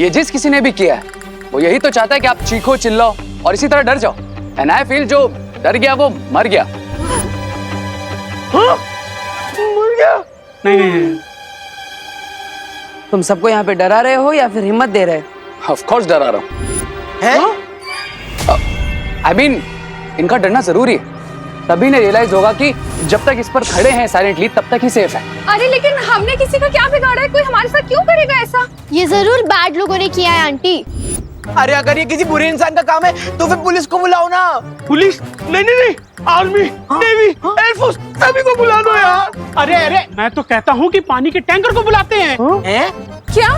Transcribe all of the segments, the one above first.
ये जिस किसी ने भी किया है वो यही तो चाहता है कि आप चीखो चिल्लाओ और इसी तरह डर जाओ। एंड आई फील जो डर गया वो मर गया। हाँ? मर गया? नहीं। तुम सबको यहाँ पे डरा रहे हो या फिर हिम्मत दे रहे हो? ऑफ कोर्स डरा रहा हूँ। आई मीन इनका डरना जरूरी है, तभी ने रियलाइज होगा कि जब तक इस पर खड़े हैं साइलेंटली तब तक ही सेफ है। अरे लेकिन हमने किसी का क्या बिगाड़ा है? कोई हमारे साथ क्यों करेगा ऐसा? ये जरूर बैड लोगों ने किया है आंटी। अरे अगर ये किसी बुरे इंसान का काम है तो फिर पुलिस को बुलाओ ना। पुलिस? नहीं, आर्मी, नेवी, एयरफोर्स सभी को बुला दो यार। अरे मैं तो कहता हूँ कि पानी के टैंकर को बुलाते हैं। क्या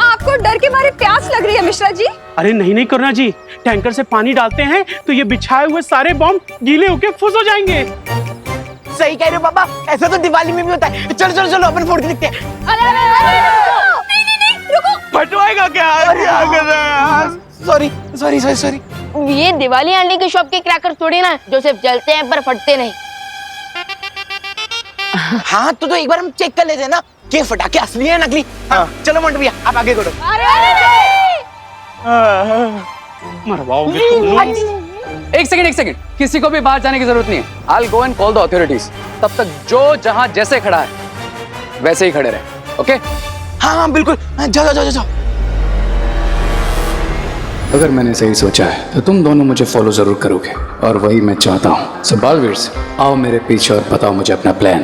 आपको डर के मारे प्यास लग रही है मिश्रा जी? अरे नहीं करुणा जी, टैंकर से पानी डालते हैं तो ये बिछाए हुए सारे बॉम्ब गीले होके फुस हो जाएंगे। सही कह रहे हो पापा, ऐसा तो दिवाली में भी होता है। चलो अपन फोड़ के दिखते हैं। नहीं, रुको। फटवाएगा क्या? सॉरी। ये दिवाली आने की शॉप के क्रैकर थोड़ी ना जो सिर्फ जलते हैं पर फटते नहीं। हाँ तो एक बार हम चेक कर लेते हैं ना कि फटाके असली है नकली। हाँ। चलो मंटू भैया आप आगे करो। मरवाओगे तुम लोग। एक सेकंड, किसी को भी बाहर जाने की जरूरत नहीं है। I'll go and call the authorities। तब तक जो जहां जैसे खड़ा है वैसे ही खड़े रहे। ओके? हाँ बिल्कुल। जाओ। अगर मैंने सही सोचा है तो तुम दोनों मुझे फॉलो जरूर करोगे और वही मैं चाहता हूँ। सो बालवीर आओ मेरे पीछे और बताओ मुझे अपना प्लान।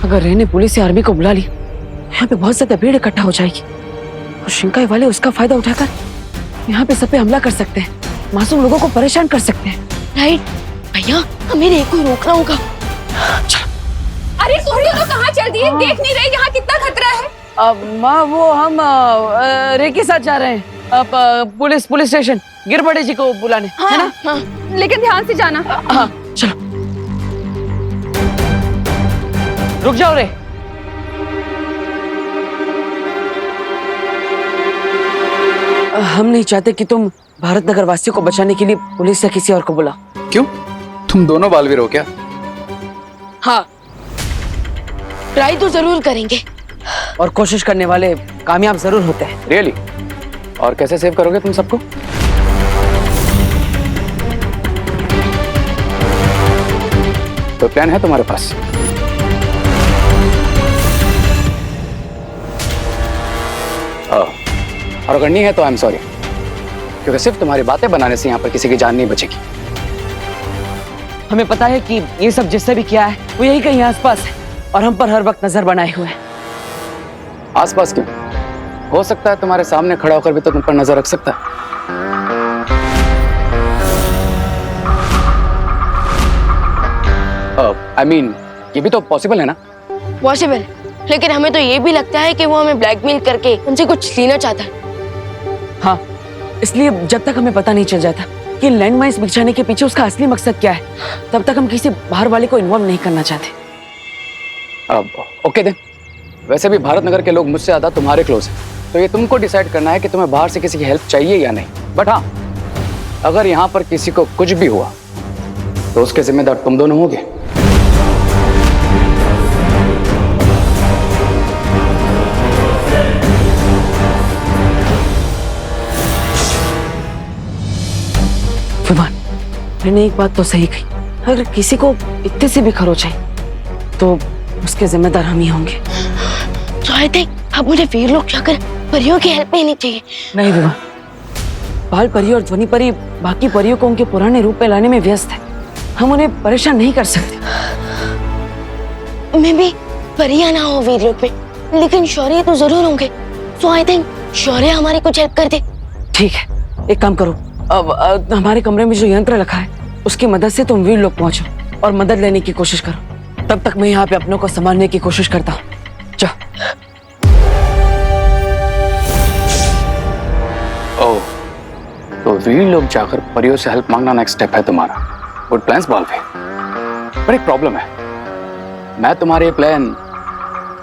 अगर रेने पुलिस या आर्मी को बुला ली, यहाँ पे बहुत ज्यादा भीड़ इकट्ठा हो जाएगी और शिंकाई वाले उसका फायदा उठाकर यहाँ पे सब पे हमला कर सकते हैं, मासूम लोगों को परेशान कर सकते हैं। राइट भैया, हमें रेक को रोकना होगा। अरे तुम दोनों कहाँ चल दिए? देख नहीं रहे यहाँ कितना खतरा है? माँ वो हम रे के साथ जा रहे हैं पुलिस स्टेशन गिरबड़े जी को बुलाने। है ना? हाँ। लेकिन ध्यान से जाना। हाँ चलो। रुक जाओ रे। हम नहीं चाहते कि तुम भारत नगर वासियों को बचाने के लिए पुलिस या किसी और को बुलाओ। क्यों? तुम दोनों बालवीर हो क्या? हाँ, ट्राई तो जरूर करेंगे और कोशिश करने वाले कामयाब जरूर होते हैं। रियली? और कैसे सेव करोगे तुम सबको? तो प्लान है तुम्हारे पास? और अगर नहीं है तो आई एम सॉरी, क्योंकि सिर्फ तुम्हारी बातें बनाने से यहाँ पर किसी की जान नहीं बचेगी। हमें पता है कि ये सब जिससे भी किया है वो यही कहीं आसपास है और हम पर हर वक्त नजर बनाए हुए है। आसपास क्यों? हो सकता है तुम्हारे सामने खड़ा होकर भी तो तुम पर नजर रख सकता है। I mean, ये भी तो पॉसिबल है ना? पॉसिबल, लेकिन हमें तो ये भी लगता है कि वो हमें ब्लैकमेल करके उनसे कुछ लेना चाहता है। हाँ, इसलिए जब तक हमें पता नहीं चल जाता कि लैंडमाइंस बिछाने के पीछे उसका असली मकसद क्या है, तब तक हम किसी बाहर वाले को इन्वॉल्व नहीं करना चाहते। ओके देन, वैसे भी भारत नगर के लोग मुझसे ज्यादा तुम्हारे क्लोज हैं, तो ये तुमको डिसाइड करना है कि तुम्हें बाहर से किसी की हेल्प चाहिए या नहीं। बट हाँ, अगर यहाँ पर किसी को कुछ भी हुआ तो उसके जिम्मेदार तुम दोनों होगे। विमान, मैंने एक बात तो सही कही, अगर किसी को इतने से भी खरोच आई तो उसके जिम्मेदार हम ही होंगे। तो आई थिंक अब मुझे वीर लोग जाकर परियों की हेल्प लेनी चाहिए। नहीं विमान, बाल परी और ध्वनि परी बाकी परियों को उनके पुराने रूप में लाने में व्यस्त है, हम उन्हें परेशान नहीं कर सकते। मैं भी परियां ना हो वीर लोग में, लेकिन शौर्य तो जरूर होंगे। सो आई थिंक शौर्य हमारी कुछ हेल्प कर दे। ठीक है, एक काम करो, अब हमारे कमरे में जो यंत्र रखा है उसकी मदद से तुम वीर लोग पहुंचो और मदद लेने की कोशिश करो। तब तक मैं यहाँ पे अपनों को संभालने की कोशिश करता हूँ। जाओ। ओह, तो वीर लोग जाकर परियों से हेल्प मांगना नेक्स्ट स्टेप है तुम्हारा। Good plans Baalveer. पर एक प्रॉब्लम है, मैं तुम्हारे प्लान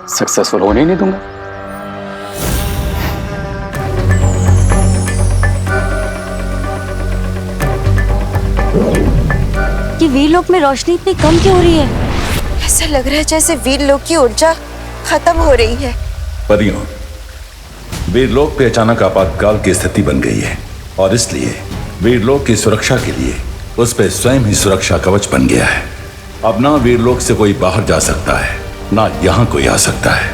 सक्सेसफुल होने नहीं दूंगा। कि वीर लोक में रोशनी इतनी कम क्यों हो रही है? ऐसा लग रहा है जैसे वीर लोग की ऊर्जा खत्म हो रही है। परियों, वीरलोक पे अचानक आपातकाल की स्थिति बन गई है और इसलिए वीरलोक की सुरक्षा के लिए उस पे स्वयं ही सुरक्षा कवच बन गया है। अब ना वीरलोक से कोई बाहर जा सकता है, ना यहाँ कोई आ सकता है।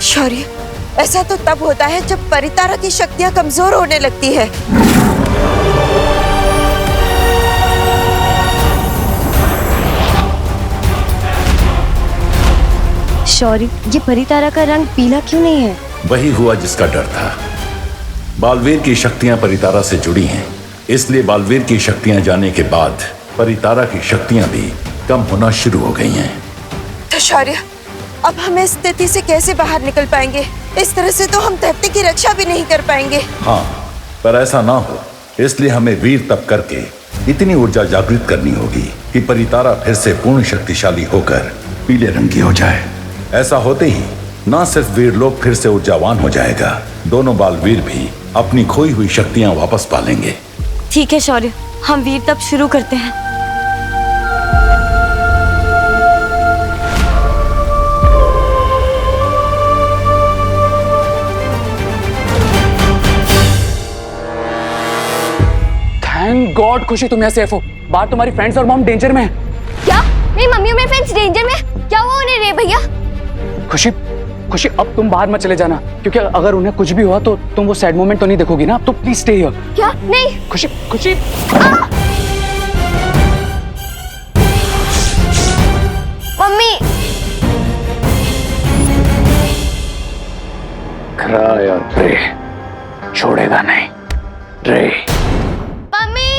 शौर्य, ऐसा तो तब होता है जब परितारा की शक्तियां कमजोर होने लगती है। शौर्य, ये परितारा का रंग पीला क्यों नहीं है? वही हुआ जिसका डर था। बालवीर की शक्तियां परितारा से जुड़ी हैं, इसलिए बालवीर की शक्तियां जाने के बाद परितारा की शक्तियां भी कम होना शुरू हो गई हैं। तो शौर्य, अब हम इस स्थिति से कैसे बाहर निकल पाएंगे? इस तरह से तो हम धरती की रक्षा भी नहीं कर पाएंगे। हाँ, पर ऐसा ना हो इसलिए हमें वीर तप करके इतनी ऊर्जा जागृत करनी होगी कि परितारा फिर से पूर्ण शक्तिशाली होकर पीले रंग की हो जाए। ऐसा होते ही ना सिर्फ वीरलोक फिर से ऊर्जावान हो जाएगा, दोनों बालवीर भी अपनी खोई हुई शक्तियां वापस पा लेंगे। ठीक है शौर्य, हम वीर तप शुरू करते हैं। थैंक गॉड खुशी तुम यहाँ सेफ हो। बाहर तुम्हारी फ्रेंड्स और मॉम डेंजर में है। क्या मेरी मम्मी और मेरे फ्रेंड्स डेंजर में? क्या हुआ उन्हें रे भैया? खुशी खुशी अब तुम बाहर मत चले जाना, क्योंकि अगर उन्हें कुछ भी हुआ तो तुम वो सैड मोमेंट तो नहीं देखोगी ना। अब तो प्लीज स्टे हियर। क्या? नहीं। खुशी खुशी मम्मी। क्राई और प्रे छोड़ेगा नहीं रे। Mummy,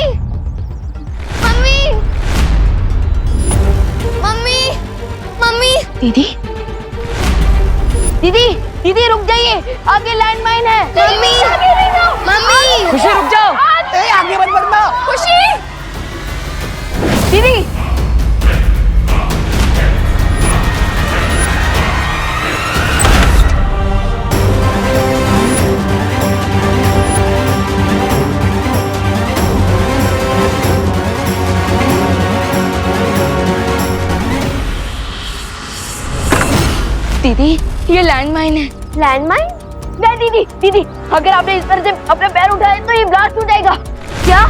mummy, mummy, mummy. दीदी, दीदी, दीदी रुक जाइए, आगे लैंडमाइन है। Mummy, mummy. खुशी रुक जाओ। ए, आगे मत बढ़ना। खुशी, दीदी। दीदी, ये लैंडमाइन है। लैंडमाइन? नहीं दीदी, दीदी, अगर आपने इस तरह से अपने पैर उठाए तो ये ब्लास्ट हो जाएगा। क्या?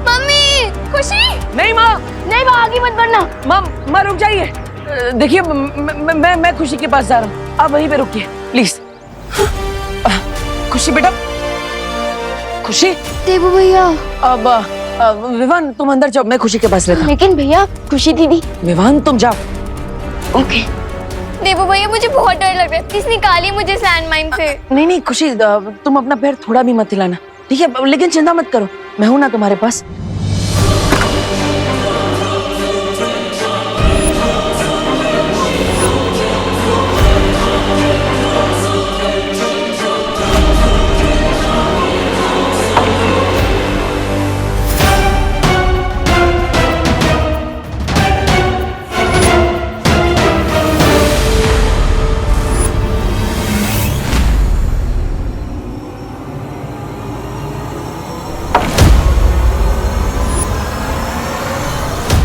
मम्मी, खुशी। नहीं माँ, नहीं माँ, आगे मत बढ़ना। माँ रुक जाइए। देखिए मैं खुशी के पास जा रहा हूँ, आप वहीं पे रुकिए प्लीज। खुशी बेटा, खुशी। देवू भैया। अब विवान तुम अंदर जाओ, मैं खुशी के पास रहता हूँ। लेकिन भैया, खुशी दीदी। विवान तुम जाओ। ओके। देवू भैया, मुझे बहुत डर लग रहा है, प्लीज निकालिए मुझे लैंडमाइन से। नहीं नहीं खुशी, तुम अपना पैर थोड़ा भी मत हिलाना, ठीक है? लेकिन चिंता मत करो, मैं हूं ना तुम्हारे पास।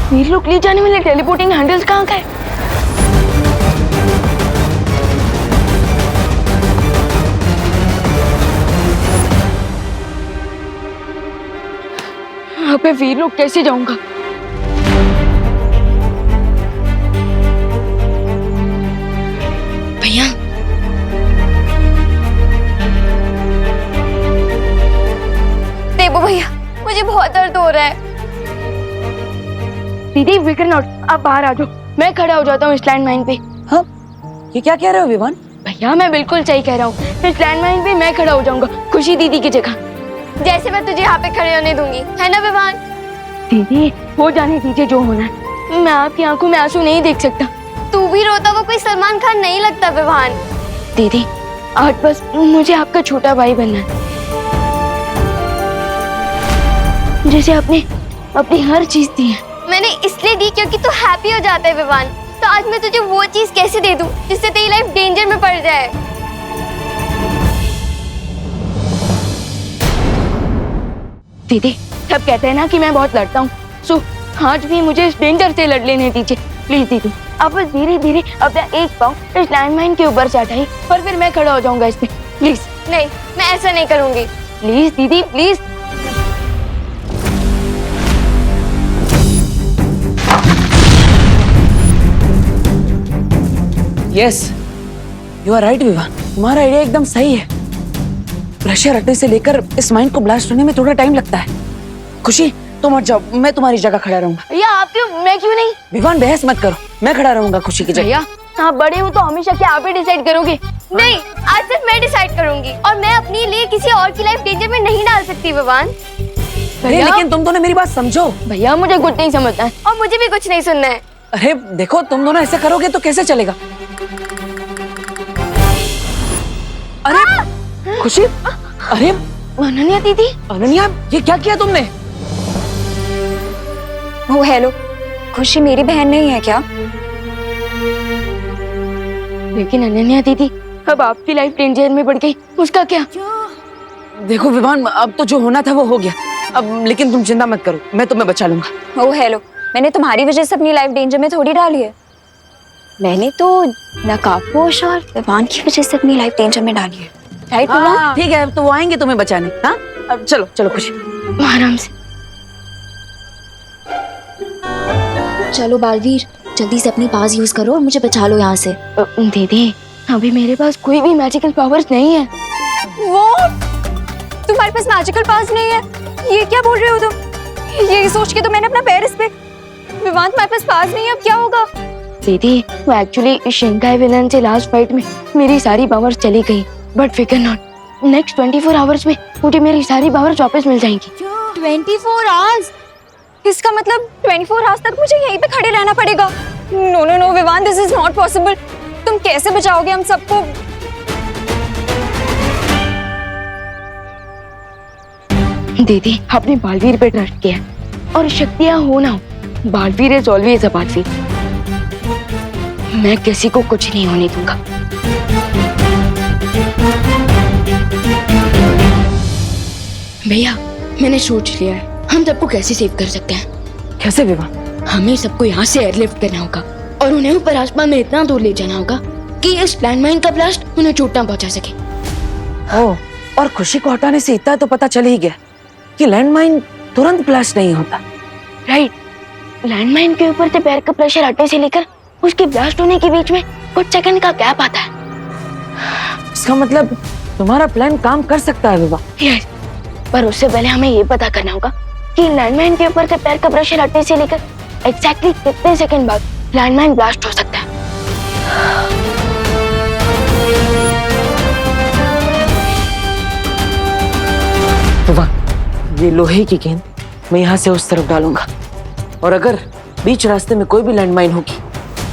वीर लोग ले जाने वाले टेलीपोर्टिंग हैंडल्स कहाँ गए? यहाँ पे वीर लोग कैसे जाऊंगा? भैया, देवू भैया, मुझे बहुत दर्द हो रहा है। दीदी, विकर नॉट, आप बाहर आ जाओ, मैं खड़ा हो जाता हूँ इस लैंडमाइन पे। हाँ, ये क्या कह रहे हो विवान? भैया, मैं बिल्कुल सही कह रहा हूँ, इस लैंडमाइन पे मैं खड़ा हो जाऊंगा खुशी दीदी की जगह। जैसे मैं तुझे यहाँ पे खड़े होने दूंगी, है ना विवान? दीदी, हो जाने दीजिए जो होना है, मैं आपकी आंखों में आंसू नहीं देख सकता। तू भी रोता हुआ कोई सलमान खान नहीं लगता विवान। दीदी, आज बस मुझे आपका छोटा भाई बनना है, जैसे आपने अपनी हर चीज दी है। मैंने इसलिए दी क्योंकि तू हैप्पी हो जाता है विवान। तो आज मैं तुझे वो चीज कैसे दे दूं जिससे तेरी लाइफ डेंजर में पड़ जाए? दीदी, सब कहते हैं ना कि मैं बहुत लड़ता हूँ, सो आज भी मुझे इस डेंजर से लड़ लेने दीजिए प्लीज दीदी। आप बस धीरे धीरे अपना एक पाँव इस लैंडमाइन के ऊपर से हटाइए और फिर मैं खड़ा हो जाऊंगा इस पे, प्लीज। नहीं, मैं ऐसा नहीं करूंगी। प्लीज दीदी please. Yes, you are right Vivaan, तुम्हारा आइडिया एकदम सही है। प्रेशर हटने से लेकर इस माइन को ब्लास्ट होने में थोड़ा टाइम लगता है। खुशी तुम हट जाओ, मैं तुम्हारी जगह खड़ा रहूंगा। भैया आप क्यों, मैं क्यों नहीं? विवान बहस मत करो, मैं खड़ा रहूंगा खुशी की जगह। भैया आप बड़े हो तो हमेशा क्या आप ही डिसाइड करोगे? नहीं, आज सिर्फ मैं डिसाइड करूंगी और मैं अपने लिए किसी और की लाइफ डेंजर में नहीं डाल सकती विवान। अरे लेकिन तुम दोनों मेरी बात समझो। भैया मुझे कुछ नहीं समझता है। और मुझे भी कुछ नहीं सुनना है। अरे देखो, तुम दोनों ऐसे करोगे तो कैसे चलेगा? अरे खुशी, अरे अनन्या दीदी, अनन्या ये क्या किया तुमने? ओ हेलो, खुशी मेरी बहन नहीं है क्या? लेकिन अनन्या दीदी अब आपकी लाइफ डेंजर में पड़ गई, उसका क्या? देखो विवान, अब तो जो होना था वो हो गया। अब लेकिन तुम चिंता मत करो, मैं तुम्हें बचा लूंगा। ओ हेलो, मैंने तुम्हारी वजह से अपनी लाइफ डेंजर में थोड़ी डाली है। मैंने तो नकाबपोश और विवान की वजह से अपनी लाइफ डेंजर में डाली है, राइट विवान? ठीक है, अब तो वो आएंगे तुम्हें बचाने। हाँ अब चलो चलो खुशी, आराम से। चलो बालवीर, जल्दी से अपनी पास यूज करो और मुझे बचा लो यहाँ से। दीदी अभी मेरे पास कोई भी मैजिकल पावर्स नहीं है। वो तुम्हारे पास मैजिकल पास नहीं है? ये क्या बोल रहे हो तुम? ये सोच के तो मैंने अपना पैर इस पे। विवान तुम्हारे पास पास नहीं है, अब क्या होगा? दीदी वो एक्चुअली शिंकाई विलन से लास्ट फाइट में मेरी सारी पावर्स चली गई, बट फिकर नॉट, नेक्स्ट 24 आवर्स में मुझे मेरी सारी पावर्स वापस मिल जाएंगी। 24 आवर्स? इसका मतलब 24 आवर्स तक मुझे यहीं पे खड़े रहना पड़ेगा? No no no Vivaan, this is not possible. तुम कैसे बचाओगे हम सबको? दीदी अपने बालवीर पे ट्रस्ट किया और शक्तियां हो ना हो, Baalveer is always a Baalveer. मैं किसी को कुछ नहीं होने दूंगा। भैया मैंने सोच लिया है, हम सबको कैसे सेव कर सकते हैं। कैसे विवान? हमें सबको यहाँ से एयरलिफ्ट करना होगा और उन्हें ऊपर आसमान में इतना दूर ले जाना होगा कि इस लैंडमाइन का ब्लास्ट उन्हें चोट ना पहुंचा सके। ओह, और खुशी को हटाने से इतना तो पता चल ही गया कि लैंडमाइन तुरंत ब्लास्ट नहीं होता। राइट, लैंडमाइन के ऊपर से पैर का प्रेशर हटने से लेकर उसके ब्लास्ट होने के बीच में कुछ सेकंड का गैप आता है। इसका मतलब तुम्हारा प्लान काम कर सकता है विवान। यस, पर उससे पहले हमें ये पता करना होगा कि लैंडमाइन के ऊपर से पैर का प्रेशर हटने से लेकर एग्जैक्टली कितने सेकंड बाद लैंडमाइन ब्लास्ट हो सकता है। विवान, ये लोहे की गेंद मैं यहाँ से उस तरफ डालूंगा और अगर बीच रास्ते में कोई भी लैंडमाइन होगी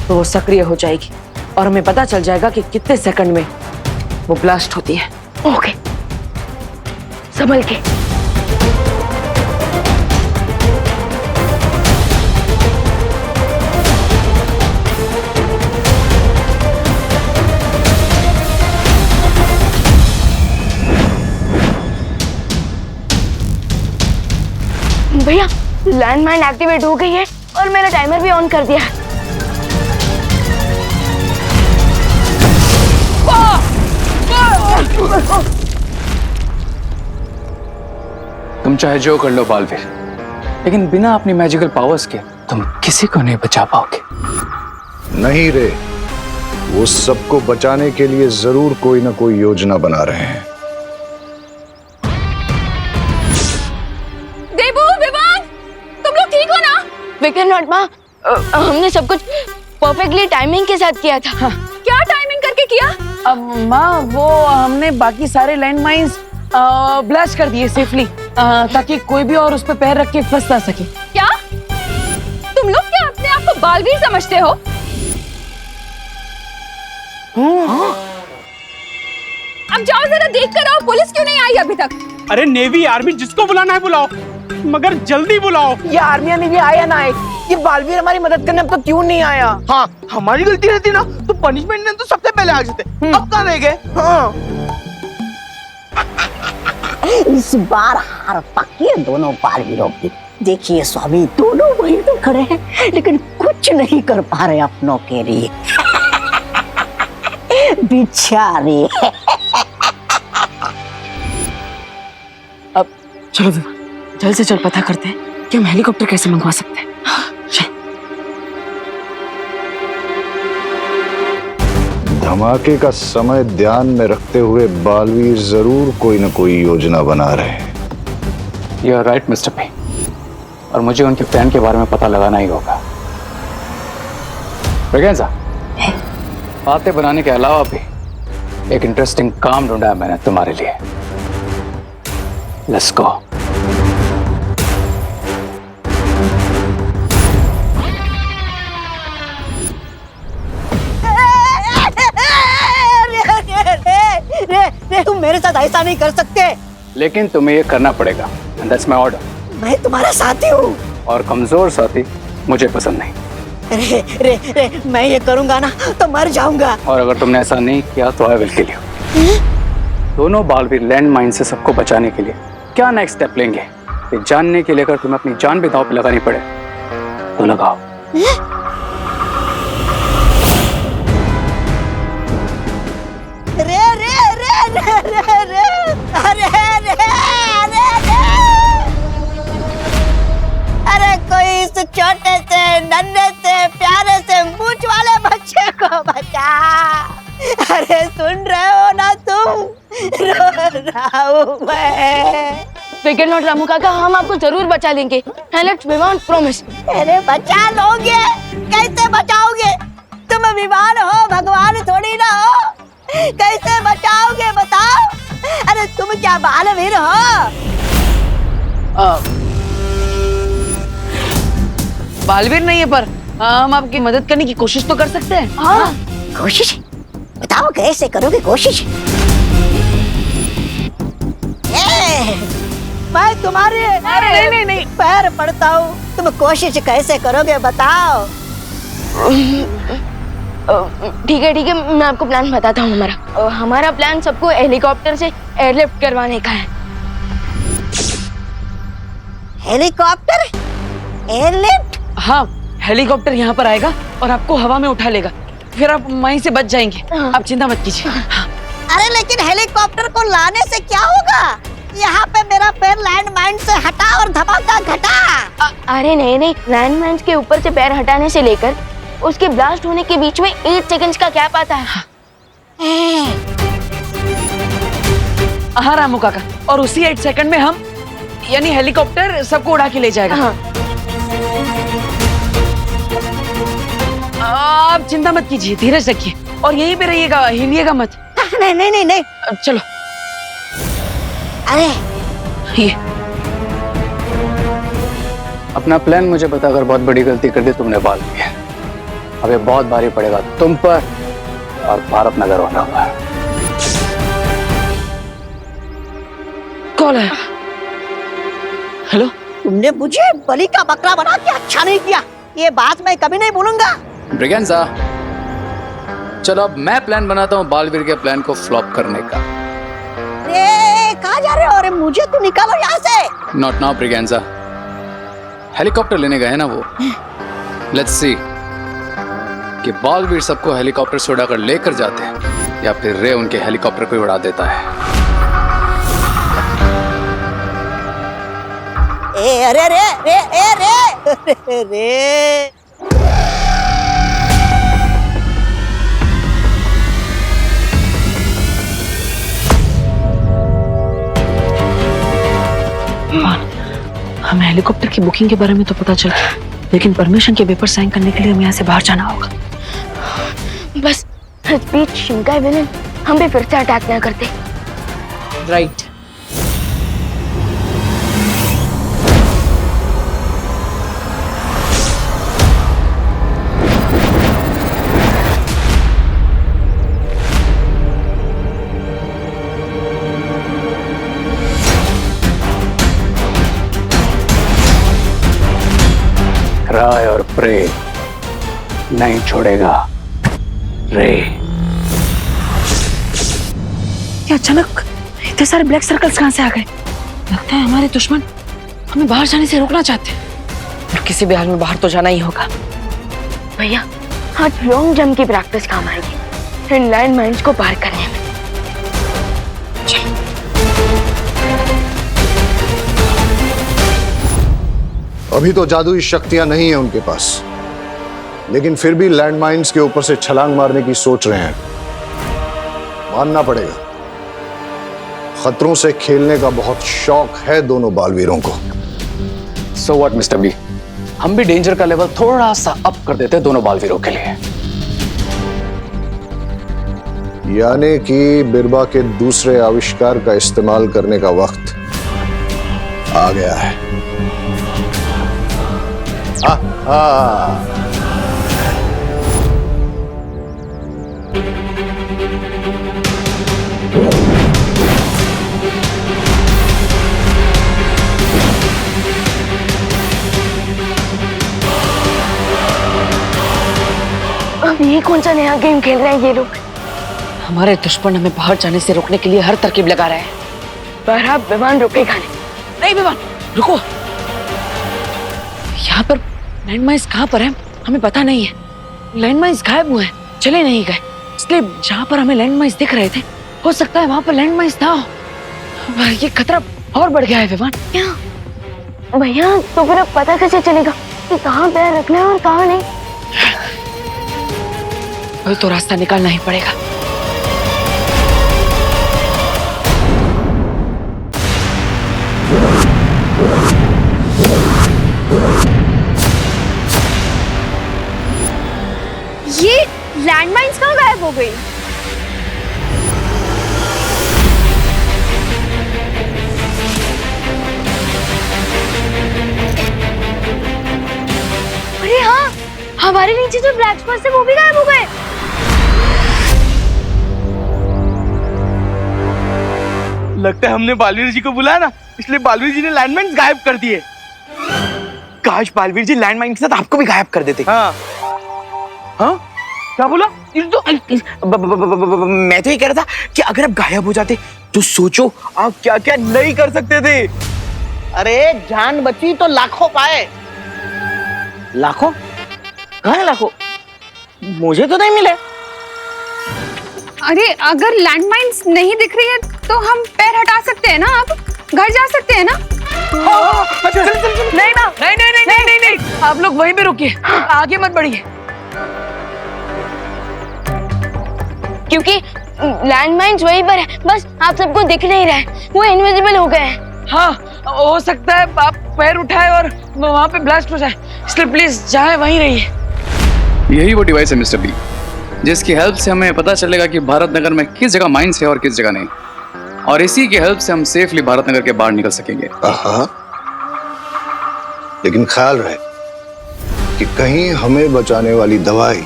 तो वो सक्रिय हो जाएगी और हमें पता चल जाएगा कि कितने सेकंड में वो ब्लास्ट होती है। ओके, संभल के। भैया लैंडमाइन एक्टिवेट हो गई है और मैंने टाइमर भी ऑन कर दिया है। तुम चाहे जो कर लो बालवीर, लेकिन बिना अपनी मैजिकल पावर्स के तुम किसी को नहीं बचा पाओगे। नहीं रे, वो सबको बचाने के लिए जरूर कोई ना कोई योजना बना रहे हैं। देबू, विवान, तुम लोग ठीक हो ना? विकर नॉट माँ, हमने सब कुछ परफेक्टली टाइमिंग के साथ किया था। हाँ। क्या टाइमिंग करके किया? अब माँ, वो हमने बाकी सारे लैंडमाइंस ब्लास्ट कर दिए सेफली, ताकि कोई भी और उस पर पैर रख के फंस ना सके। क्या तुम लोग क्या अपने आप को बालवीर समझते हो? अब जाओ जरा देख कर आओ, पुलिस क्यों नहीं आई अभी तक? अरे नेवी आर्मी जिसको बुलाना है बुलाओ, मगर जल्दी बुलाओ। ये आर्मी या नेवी आया ना आए, ये बालवीर हमारी मदद करने अब तक क्यों नहीं आया? हाँ, हमारी गलती रहती ना तो पनिशमेंट ने तो सबसे पहले आ जाते। अब कहाँ रह गए? हाँ इस बार हार पक्की है दोनों बालवीरों की। देखिए स्वामी, दोनों भाई तो खड़े हैं लेकिन कुछ नहीं कर पा रहे अपनों के लिए। बेचारे। अब चलो विवान, जल्द से जल्द पता करते हैं कि हम हेलीकॉप्टर कैसे मंगवा सकते हैं। धमाके का समय ध्यान में रखते हुए बालवीर जरूर कोई न कोई योजना बना रहे हैं। You are right mister P, और मुझे उनके प्लान के बारे में पता लगाना ही होगा। ब्रिगेंजा, बातें बनाने के अलावा भी एक इंटरेस्टिंग काम ढूंढा है मैंने तुम्हारे लिए। Let's go. रे, तुम मेरे साथ ऐसा नहीं कर सकते। लेकिन तुम्हें ये करना पड़ेगा, एंड दैट्स माय ऑर्डर। मैं तुम्हारा साथी हूँ। और कमजोर साथी मुझे पसंद नहीं। रे, मैं ये करूंगा ना तो मर जाऊंगा। और अगर तुमने ऐसा नहीं किया तो आई विल किल यू। दोनों बालवीर लैंड माइन से सबको बचाने के लिए क्या नेक्स्ट स्टेप लेंगे, ये जानने के लिए अगर तुम्हें अपनी जान भी दांव पे लगानी पड़े तो लगाओ। रे रे रे रे रे रे अरे रे अरे रे अरे कोई इस छोटे से नन्हे से प्यारे से मूंछ वाले बच्चे को बचा। अरे सुन रहे हो ना तुम, रो रहा हूँ मैं। फिकर नॉट रामू काका, हम आपको जरूर बचा लेंगे। Let's Vivaan promise. अरे बचा लोगे? कैसे बचाओगे? तुम विमान हो, भगवान थोड़ी ना हो। कैसे बचाओगे बताओ? अरे तुम क्या बालवीर हो? बालवीर नहीं है, पर हम आपकी मदद करने की कोशिश तो कर सकते हैं। हाँ, कोशिश बताओ, कैसे करोगे कोशिश? मैं तुम्हारे नहीं पैर पड़ता हूँ, तुम कोशिश कैसे करोगे बताओ? ठीक है, मैं आपको प्लान बताता हूँ। हमारा प्लान सबको हेलीकॉप्टर से एयरलिफ्ट करवाने का है। हेलीकॉप्टर? एयरलिफ्ट? हाँ, हेलीकॉप्टर यहाँ पर आएगा और आपको हवा में उठा लेगा, फिर आप वहीं से बच जाएंगे। आप चिंता मत कीजिए। अरे लेकिन हेलीकॉप्टर को लाने से क्या होगा? यहाँ पे मेरा पैर लैंड माइन से हटा और धमाका घटा। अरे नहीं, लैंड माइन के ऊपर से पैर हटाने से लेकर उसके ब्लास्ट होने के बीच में 8 सेकंड्स का गैप आता है। हाँ रामू काका, और उसी 8 सेकंड में हम यानी हेलीकॉप्टर सबको उड़ा के ले जाएगा। हाँ। आप चिंता मत कीजिए, धीरज रखिए और यहीं पे रहिएगा, हिलिएगा मत। नहीं। चलो। अरे ये अपना प्लान मुझे बताकर बहुत बड़ी गलती कर दी तुमने बाल लिया। अब ये बहुत भारी पड़ेगा तुम पर और भारत नगर होना हुआ। कॉल है। हेलो, तुमने मुझे बलि का बकरा बना के अच्छा नहीं किया, ये बात मैं कभी नहीं भूलूंगा। ब्रिगेंजा, चलो अब मैं प्लान बनाता हूँ बालवीर के प्लान को फ्लॉप करने का। अरे कहाँ जा रहे हो? अरे मुझे तो निकालो यहाँ से। नॉट नाउ ब्रिगेंजा, हेलीकॉप्टर लेने गए ना वो। लेट्स सी कि बालवीर सबको हेलीकॉप्टर से उड़ाकर लेकर जाते हैं या फिर रे उनके हेलीकॉप्टर को उड़ा देता है। अरे रे हमें हेलीकॉप्टर की बुकिंग के बारे में तो पता चल गया, लेकिन परमिशन के पेपर साइन करने के लिए हमें यहाँ से बाहर जाना होगा। बस इस बीच शिंकाई विलेन हम पे फिर से अटैक ना करते। राइट। राय और प्रे नहीं छोड़ेगा रे। ये अचानक इतने सारे ब्लैक सर्कल्स कहाँ से आ गए? लगता है हमारे दुश्मन हमें बाहर जाने से रोकना चाहते हैं। और किसी भी हाल में बाहर तो जाना ही होगा। भैया आज लॉन्ग जंप की प्रैक्टिस काम आएगी इन लैंड माइन्स को पार करने में। अभी तो जादुई शक्तियां नहीं है उनके पास, लेकिन फिर भी लैंड माइन्स के ऊपर से छलांग मारने की सोच रहे हैं। मानना पड़ेगा, खतरों से खेलने का बहुत शौक है दोनों बालवीरों को। सो व्हाट मिस्टर बी, हम भी डेंजर का लेवल थोड़ा सा अप कर देते हैं दोनों बालवीरों के लिए। यानी कि बिरबा के दूसरे आविष्कार का इस्तेमाल करने का वक्त आ गया है। अब ये कौन सा नया गेम खेल रहे हैं ये लोग? हमारे दुश्मन हमें बाहर जाने से रोकने के लिए हर तरकीब लगा रहे हैं। पर अब विमान रुकेगा नहीं। नहीं विमान, रुको। यहाँ पर लैंड माइन्स कहाँ पर है हमें पता नहीं है। लैंड माइन्स गायब हुए हैं, चले नहीं गए, इसलिए जहाँ पर हमें लैंड माइन्स दिख रहे थे हो सकता है वहाँ पर लैंड माइन्स ना हो। ये खतरा और बढ़ गया है विमान। क्या भैया, तो फिर अब पता कैसे चलेगा कि कहाँ पैर रखना है और कहाँ नहीं? तो रास्ता निकालना ही पड़ेगा। ये लैंडमाइंस कहाँ गायब हो गई? अरे हाँ, हमारे नीचे जो ब्लैक स्पॉट्स है वो भी गायब हो गए। लगता है हमने बालवीर जी को बुलाया ना, इसलिए बालवीर जी ने लैंडमाइंस गायब कर दिए। काश बालवीर जी लैंडमाइन के साथ आपको भी गायब कर देते। हाँ हाँ, क्या बोला? मैं तो ये कह रहा था कि अगर आप गायब हो जाते तो सोचो आप क्या क्या नहीं कर सकते थे। अरे जान बची तो लाखों पाए। लाखों? कहाँ है लाखों? मुझे तो नहीं मिले। अरे अगर लैंडमाइंस नहीं दिख रही है तो हम पैर हटा सकते हैं ना, आप घर जा सकते हैं ना। चल चल चल। नहीं ना, नहीं नहीं नहीं नहीं नहीं नहीं, आप लोग वहीं पे रुकिए, आगे मत बढ़िए। क्योंकि लैंड माइन्स वहीं पर है, बस आप सबको दिख नहीं रहा है, वो इनविजिबल हो गए हैं। हाँ, हो सकता है आप पैर उठाए और वहाँ पे ब्लास्ट हो जाए, इसलिए प्लीज जाए वहीं रहिए। यही वो डिवाइस है मिस्टर बी, जिसकी हेल्प से हमें पता चलेगा कि भारत नगर में किस जगह माइंस है और किस जगह नहीं, और इसी की हेल्प से हम सेफली भारत नगर के बाहर निकल सकेंगे। लेकिन ख्याल रहे कि कहीं हमें बचाने वाली दवाई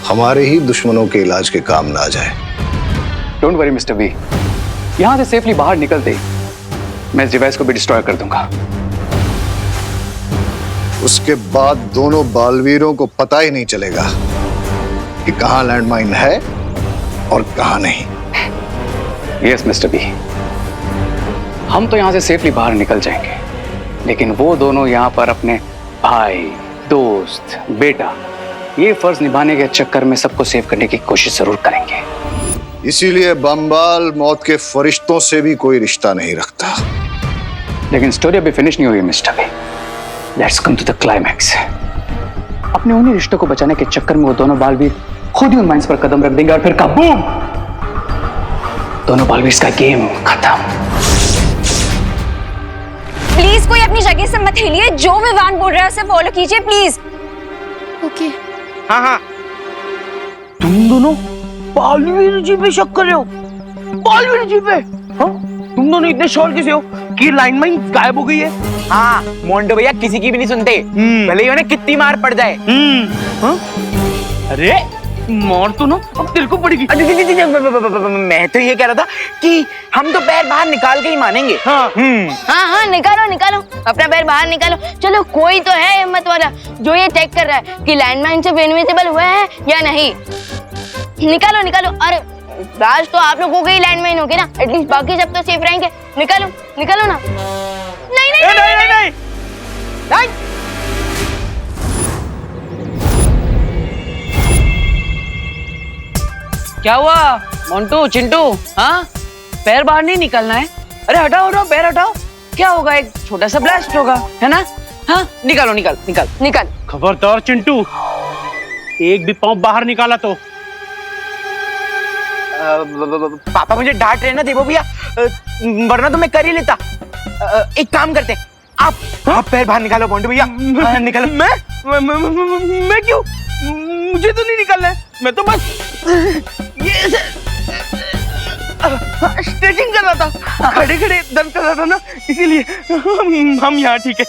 हमारे ही दुश्मनों के इलाज के काम ना आ जाए। डोंट वरी मिस्टर बी, यहाँ से सेफली बाहर निकलते मैं इस डिवाइस को भी डिस्ट्रॉय कर दूंगा। उसके बाद दोनों बालवीरों को पता ही नहीं चलेगा कि कहां लैंडमाइन है और कहां नहीं। यस मिस्टर बी, हम तो यहाँ से सेफली बाहर निकल जाएंगे, लेकिन वो दोनों यहाँ पर अपने भाई, दोस्त, बेटा, ये फर्ज निभाने के चक्कर में सबको सेव करने की कोशिश जरूर करेंगे। इसीलिए बमबाल मौत के फरिश्तों से भी कोई रिश्ता नहीं रखता। लेकिन स्टोरी अभी फिनिश नहीं हुई mister B, let's come to the climax. अपने उन्हीं रिश्तों को बचाने के चक्कर में वो दोनों बालवीर खुद ही उन माइंस पर कदम रख देंगे और फिर काबूम, दोनों बालवीर का गेम खत्म। प्लीज कोई अपनी जगह से मत हिलिए, जो विवान बोल रहा है उसे फॉलो कीजिए प्लीज। ओके। हाँ हाँ, तुम दोनों बालवीर जी पे शक कर रहे हो? बालवीर जी पे? हाँ? तुम दोनों इतने श्योर कैसे हो कि लाइनमाइन गायब हो गई है? हाँ, मोंडो भैया किसी की भी नहीं सुनते, भले ही उन्हें कितनी मार पड़ जाए। हाँ? अरे मार तो ना अब दिल को पड़ेगी। मैं तो ये कह रहा था कि हम तो पैर बाहर निकाल के ही मानेंगे। हाँ हाँ, निकालो निकालो अपना पैर बाहर निकालो। चलो कोई तो है हिम्मत वाला जो ये चेक कर रहा है कि लैंडमाइन से इनविजिबल हुआ है या नहीं। निकालो निकालो। अरे ब्लास्ट तो आप लोगों के ही लैंडमाइन होगी ना, एटलीस्ट बाकी सब तो सेफ रहेंगे। निकालो निकालो ना। नहीं नहीं नहीं नहीं नहीं नहीं। क्या हुआ मोंटू चिंटू? हाँ, पैर बाहर नहीं निकलना है। अरे हटाओ हटाओ, पैर हटाओ। क्या होगा, एक छोटा सा ब्लास्ट होगा, है ना? हाँ, निकालो निकाल निकाल निकाल। खबरदार चिंटू, एक भी पाँव बाहर निकाला तो। पापा मुझे डांट रहे ना देवो भैया, वरना तो मैं कर ही लेता। एक काम करते, आप पैर बाहर निकालो मोंटू भैया। निकालो। मैं क्यों? मुझे तो नहीं निकालना है, मैं तो बस ये स्ट्रेचिंग कर रहा था, खड़े खड़े दर्द कर रहा था ना, इसीलिए हम यहाँ ठीक है।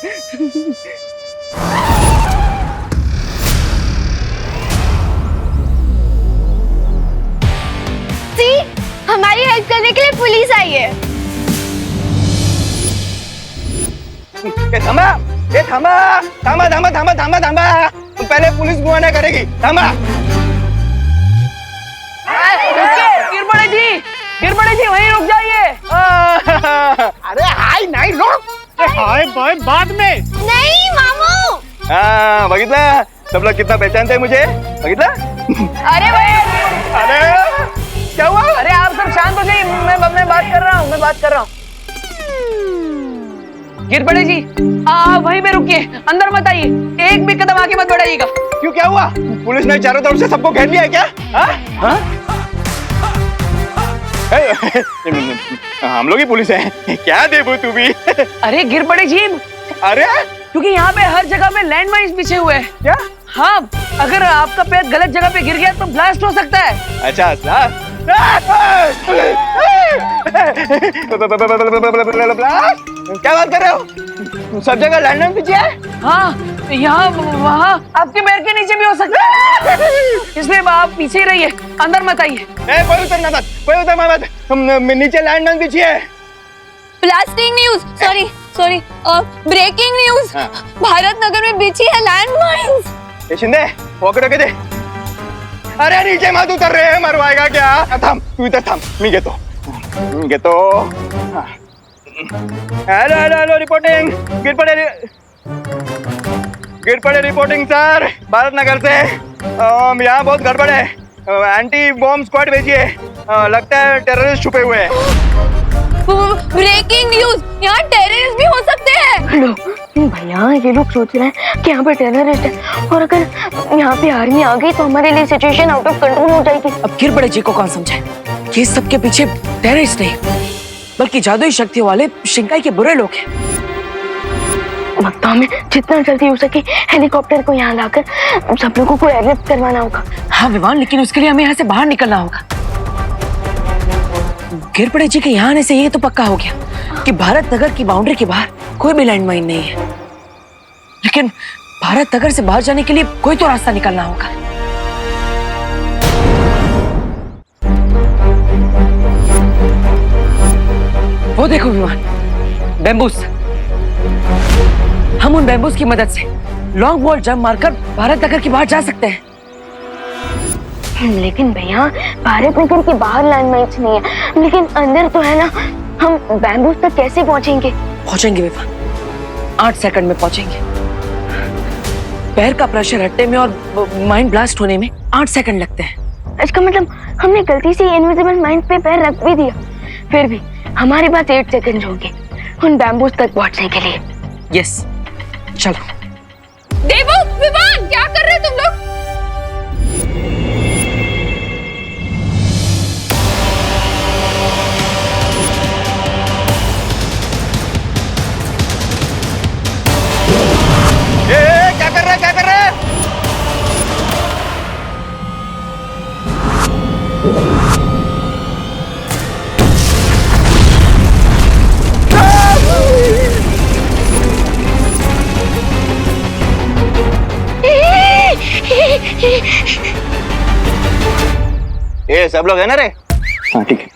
हमारी हेल्प करने के लिए पुलिस आई है। थामा, ये थामा थामा थामा थामा थामा थामा, पहले पुलिस बुआना करेगी। थामा। गिर पड़े जी, वहीं रुक जाइए। अरे हाय नाही रोक। हाय बाय बाद में। नहीं मामू। हाँ बघितला, सब लोग कितना पहचानते हैं मुझे, बघितला? अरे भाई, अरे क्या हुआ? अरे आप सब शांत हो जाइए, मैं बात कर रहा हूँ। गिर पड़े जी, वहीं पे रुकिए, अंदर मत आइए, एक भी कदम आगे मत बढ़ाइएगा। क्यों, क्या हुआ? पुलिस ने चारों तरफ से सबको घेर लिया है क्या? हाँ? हम लोग ही पुलिस है क्या देबू तू भी? अरे गिर पड़े जी, अरे क्योंकि यहाँ पे हर जगह पे लैंडमाइंस बिछे हुए हैं। क्या? हाँ, अगर आपका पैर गलत जगह पे गिर गया तो ब्लास्ट हो सकता है। अच्छा क्या बात कर रहे हो? सब जगह लैंडमाइन बिछे है? हाँ, यहाँ वहाँ आपके पैर के नीचे भी हो सकता है, इसलिए आप पीछे ही रहिए, अंदर मत आइए। कोई उतरना मत, कोई उतरना मत, नीचे लैंडमाइन बिछी है। Blasting news, sorry breaking news, Bharat Nagar में बिछी है लैंडमाइंस। ये शिंदे वॉकर के दे। अरे नीचे मत उतर रहे, मरवाएगा क्या? थांब, तू इधर थांब, मी घेतो। हेलो रिपोर्टिंग, गिर पड़े रिपोर्टिंग सर, भारत नगर से। यहाँ बहुत गड़बड़ है, एंटी बॉम्ब स्क्वाड भेजिए, लगता है टेररिस्ट छुपे हुए हैं। ब्रेकिंग न्यूज, यहाँ टेररिस्ट भी हो सकते हैं। हेलो भैया, ये लोग सोच रहे हैं कि यहाँ पे टेररिस्ट है, और अगर यहाँ पे आर्मी आ गई तो हमारे लिए सिचुएशन आउट ऑफ कंट्रोल हो जाएगी। अब गिर पड़े जी को कौन समझाए, ये सबके पीछे टेररिस्ट नहीं, बल्कि जादुई शक्तियों वाले शिंकाई के बुरे लोग हैं। लगता हमें जितना जल्दी हो सके हेलीकॉप्टर को यहाँ लाकर सब लोगों को एयरलिफ्ट करवाना होगा। हाँ विमान, लेकिन उसके लिए हमें यहाँ से बाहर निकलना होगा। गिर पड़े जी के यहाँ आने से ये तो पक्का हो गया कि भारत नगर की बाउंड्री के बाहर कोई भी लैंडमाइन नहीं है, लेकिन भारत नगर से बाहर जाने के लिए कोई तो रास्ता निकलना होगा। वो देखो विमान, बैम्बूस। हम उन बैम्बूस की मदद से लॉन्ग वॉल जंप मारकर भारत नगर के बाहर जा सकते हैं। लेकिन भैया, भारत नगर के बाहर लैंडमाइंस नहीं है, लेकिन अंदर तो है ना। हम बैम्बूस तक कैसे पहुंचेंगे? पहुंचेंगे विमान, 8 सेकंड में पहुंचेंगे। पैर का प्रेशर हटने में और माइंड ब्लास्ट होने में 8 सेकंड लगते हैं। इसका मतलब हमने गलती से इनविजिबल माइंड पे पैर रख भी दिया, फिर भी हमारे पास 8 सेकंड होंगे उन बैम्बूस तक पहुंचने के लिए। यस, चलो। देवो, विमान, क्या कर रहे हो तुम लोग? क्या कर रहा है, क्या कर रहा है? ये सब लोग है ना रे? हाँ ठीक है,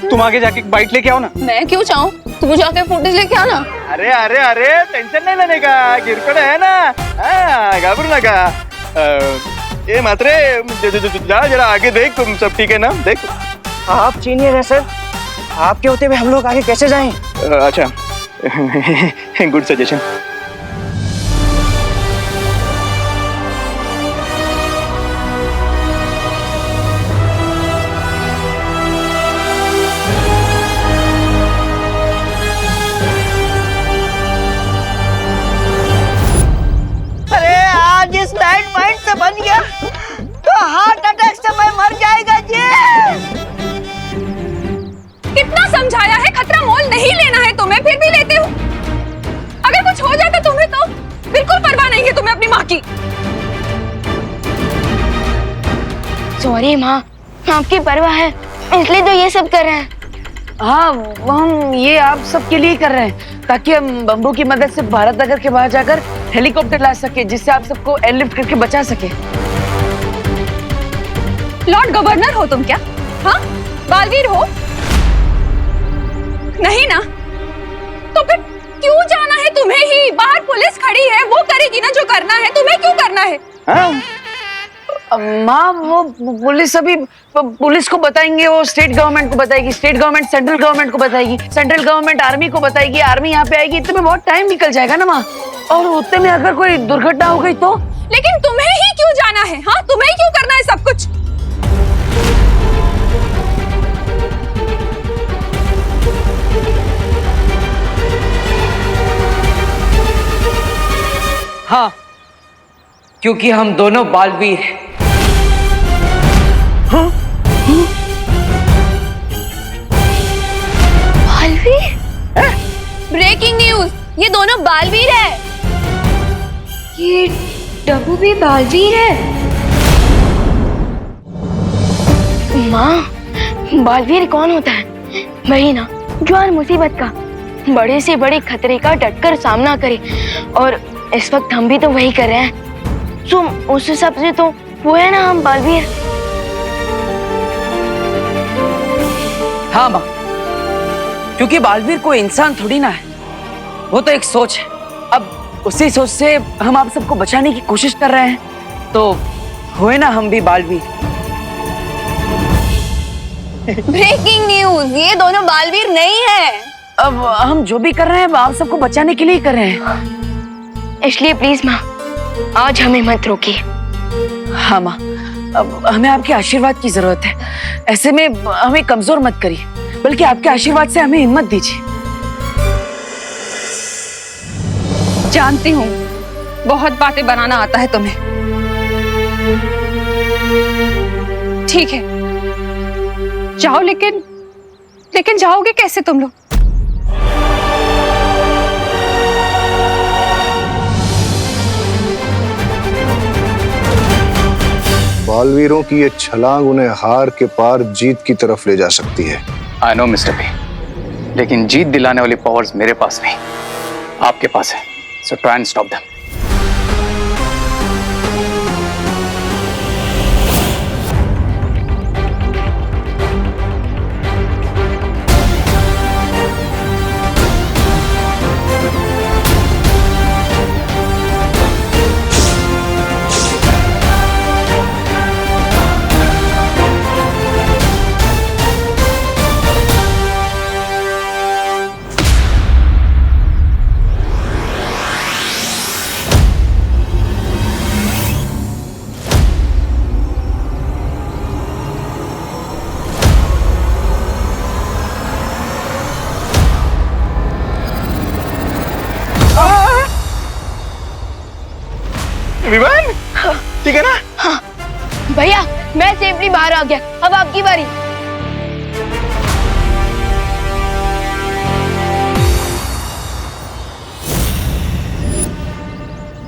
तुम आगे जाके बाइट लेके आओ ना। मैं क्यों चाहूँ, तू जाके फुटेज लेके आना। अरे अरे अरे, टेंशन नहीं लेने का, गिर पड़े है ना, घबरू नका। ये मात्रे जा जरा आगे देख, तुम सब ठीक है ना? देख। आप सीनियर हैं सर, आपके होते हुए हम लोग आगे कैसे जाएं? अच्छा गुड सजेशन। अरे आज इस लैंड माइन से बन गया तो हार्ट अटैक से मैं मर जाएगा जी। कितना समझाया है, खतरा मोल नहीं लेना है तुम्हें, फिर भी लेते हो। अगर कुछ हो जाता तुम्हें तो बिल्कुल परवाह नहीं है तुम्हें अपनी माँ की। सॉरी माँ, आपकी परवाह है इसलिए तो ये सब कर रहे हैं। हाँ, वो हम ये आप सबके लिए कर रहे हैं ताकि हम बम्बू की मदद से भारत नगर के बाहर जाकर हेलीकॉप्टर ला सके, जिससे आप सबको एयरलिफ्ट करके बचा सके। लॉर्ड गवर्नर हो तुम क्या? हाँ, बालवीर हो? नहीं ना? तो फिर क्यों जाना है तुम्हें ही? बाहर पुलिस खड़ी है, वो करेगी ना जो करना है, तुम्हें क्यों करना है? हाँ? माँ, वो पुलिस अभी पुलिस को बताएंगे, वो स्टेट गवर्नमेंट को बताएगी, स्टेट गवर्नमेंट सेंट्रल गवर्नमेंट को बताएगी, सेंट्रल गवर्नमेंट आर्मी को बताएगी, आर्मी यहाँ पे आएगी। इतने में बहुत टाइम निकल जाएगा ना माँ, और उतने में अगर कोई दुर्घटना हो गई तो? लेकिन तुम्हें ही क्यों जाना है? हाँ, तुम्हें क्यों करना है सब कुछ? हाँ, क्योंकि हम दोनों बालवीर हैं। बालवीर? ब्रेकिंग न्यूज, ये दोनों बालवीर है। ये डब्बू भी बालवीर है? माँ, बालवीर कौन होता है? वही ना जो हर मुसीबत का, बड़े से बड़े खतरे का डटकर सामना करे, और इस वक्त हम भी तो वही कर रहे हैं। तो उस हिसाब से तो वो है ना हम बालवीर। हाँ माँ, क्योंकि बालवीर कोई इंसान थोड़ी ना है, वो तो एक सोच है। अब उसी सोच से हम आप सबको बचाने की कोशिश कर रहे हैं, तो हुए ना हम भी बालवीर। ब्रेकिंग न्यूज, ये दोनों बालवीर नहीं है। अब हम जो भी कर रहे हैं आप सबको बचाने के लिए कर रहे हैं, इसलिए प्लीज माँ, आज हमें मत रोकिए। हाँ माँ, अब हमें आपके आशीर्वाद की जरूरत है। ऐसे में हमें कमजोर मत करिए, बल्कि आपके आशीर्वाद से हमें हिम्मत दीजिए। जानती हूँ बहुत बातें बनाना आता है तुम्हें। ठीक है, जाओ, लेकिन जाओगे कैसे तुम लोग? बालवीरों की ये छलांग उन्हें हार के पार जीत की तरफ ले जा सकती है। आई नो मिस्टर बी, लेकिन जीत दिलाने वाली पावर्स मेरे पास नहीं, आपके पास है। So try and stop them. विमान ठीक है ना? हाँ भैया, मैं सेफली बाहर आ गया, अब आपकी बारी।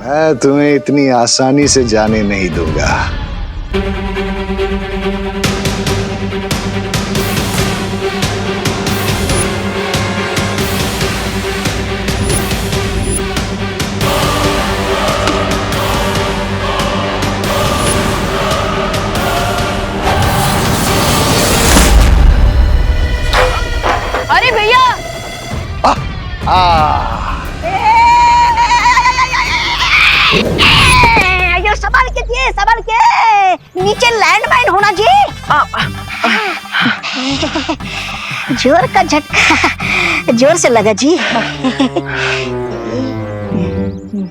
मैं तुम्हें इतनी आसानी से जाने नहीं दूंगा। अरे भैया, ये संभाल के दिए। संभल के, नीचे लैंडमाइन होना जी। जोर का झटका जोर से लगा जी।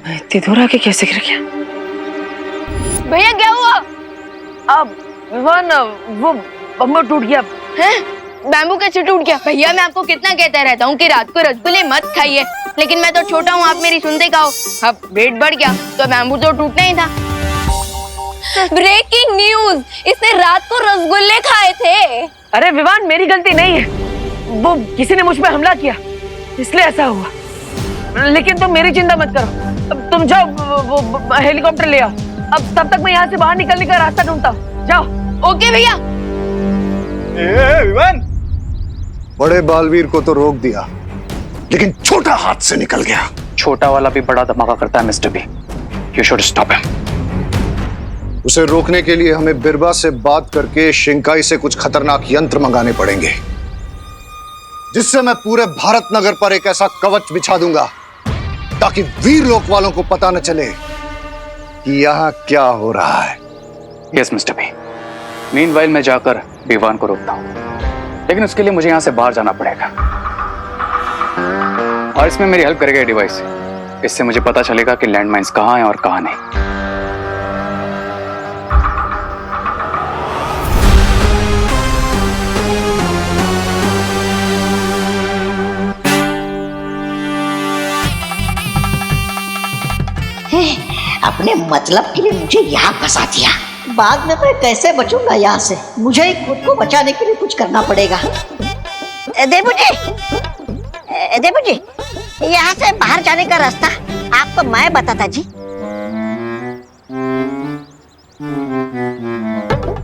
इतनी दूर आके कैसे गिर गया? भैया क्या हुआ? अब विवान वो बम्बू टूट गया। हैं? बैम्बू कैसे टूट गया? भैया मैं आपको कितना कहता रहता हूँ कि रात को रसगुल्ले मत खाइए, लेकिन मैं तो छोटा हूँ, आप मेरी सुनते खाओ। अब वेट बढ़ गया तो बैम्बू तो टूटना ही था। ब्रेकिंग न्यूज, इसने रात को रसगुल्ले खाए थे। अरे विवान मेरी गलती नहीं है, वो किसी ने मुझ पे हमला किया इसलिए ऐसा हुआ। लेकिन तुम मेरी चिंता मत करो, अब तुम जाओ वो हेलीकॉप्टर ले आओ। अब तब तक मैं यहाँ से बाहर निकलने का रास्ता ढूंढता हूँ। जाओ। ओके भैया। विवान, बड़े बालवीर को तो रोक दिया, लेकिन छोटा हाथ से निकल गया। छोटा वाला भी बड़ा धमाका करता है mister B. You should stop him. उसे रोकने के लिए हमें बिरबा से बात करके शिंकाई से कुछ खतरनाक यंत्र मंगाने पड़ेंगे, जिससे मैं पूरे भारत नगर पर एक ऐसा कवच बिछा दूंगा ताकि वीर लोक वालों को पता न चले कि यहाँ क्या हो रहा है। Yes mister B. मीनवाइल मैं जाकर विवान को रोकता हूँ, लेकिन उसके लिए मुझे यहाँ से बाहर जाना पड़ेगा। और इसमें मेरी हेल्प करेगा ये डिवाइस। इससे मुझे पता चलेगा कि लैंडमाइंस कहाँ हैं और कहाँ नहीं। अपने मतलब के लिए मुझे यहाँ फंसा दिया। बाद में मैं कैसे बचूंगा यहाँ से? मुझे ही खुद को बचाने के लिए कुछ करना पड़ेगा। देबू जी, यहाँ से बाहर जाने का रास्ता आपको मैं बताता जी।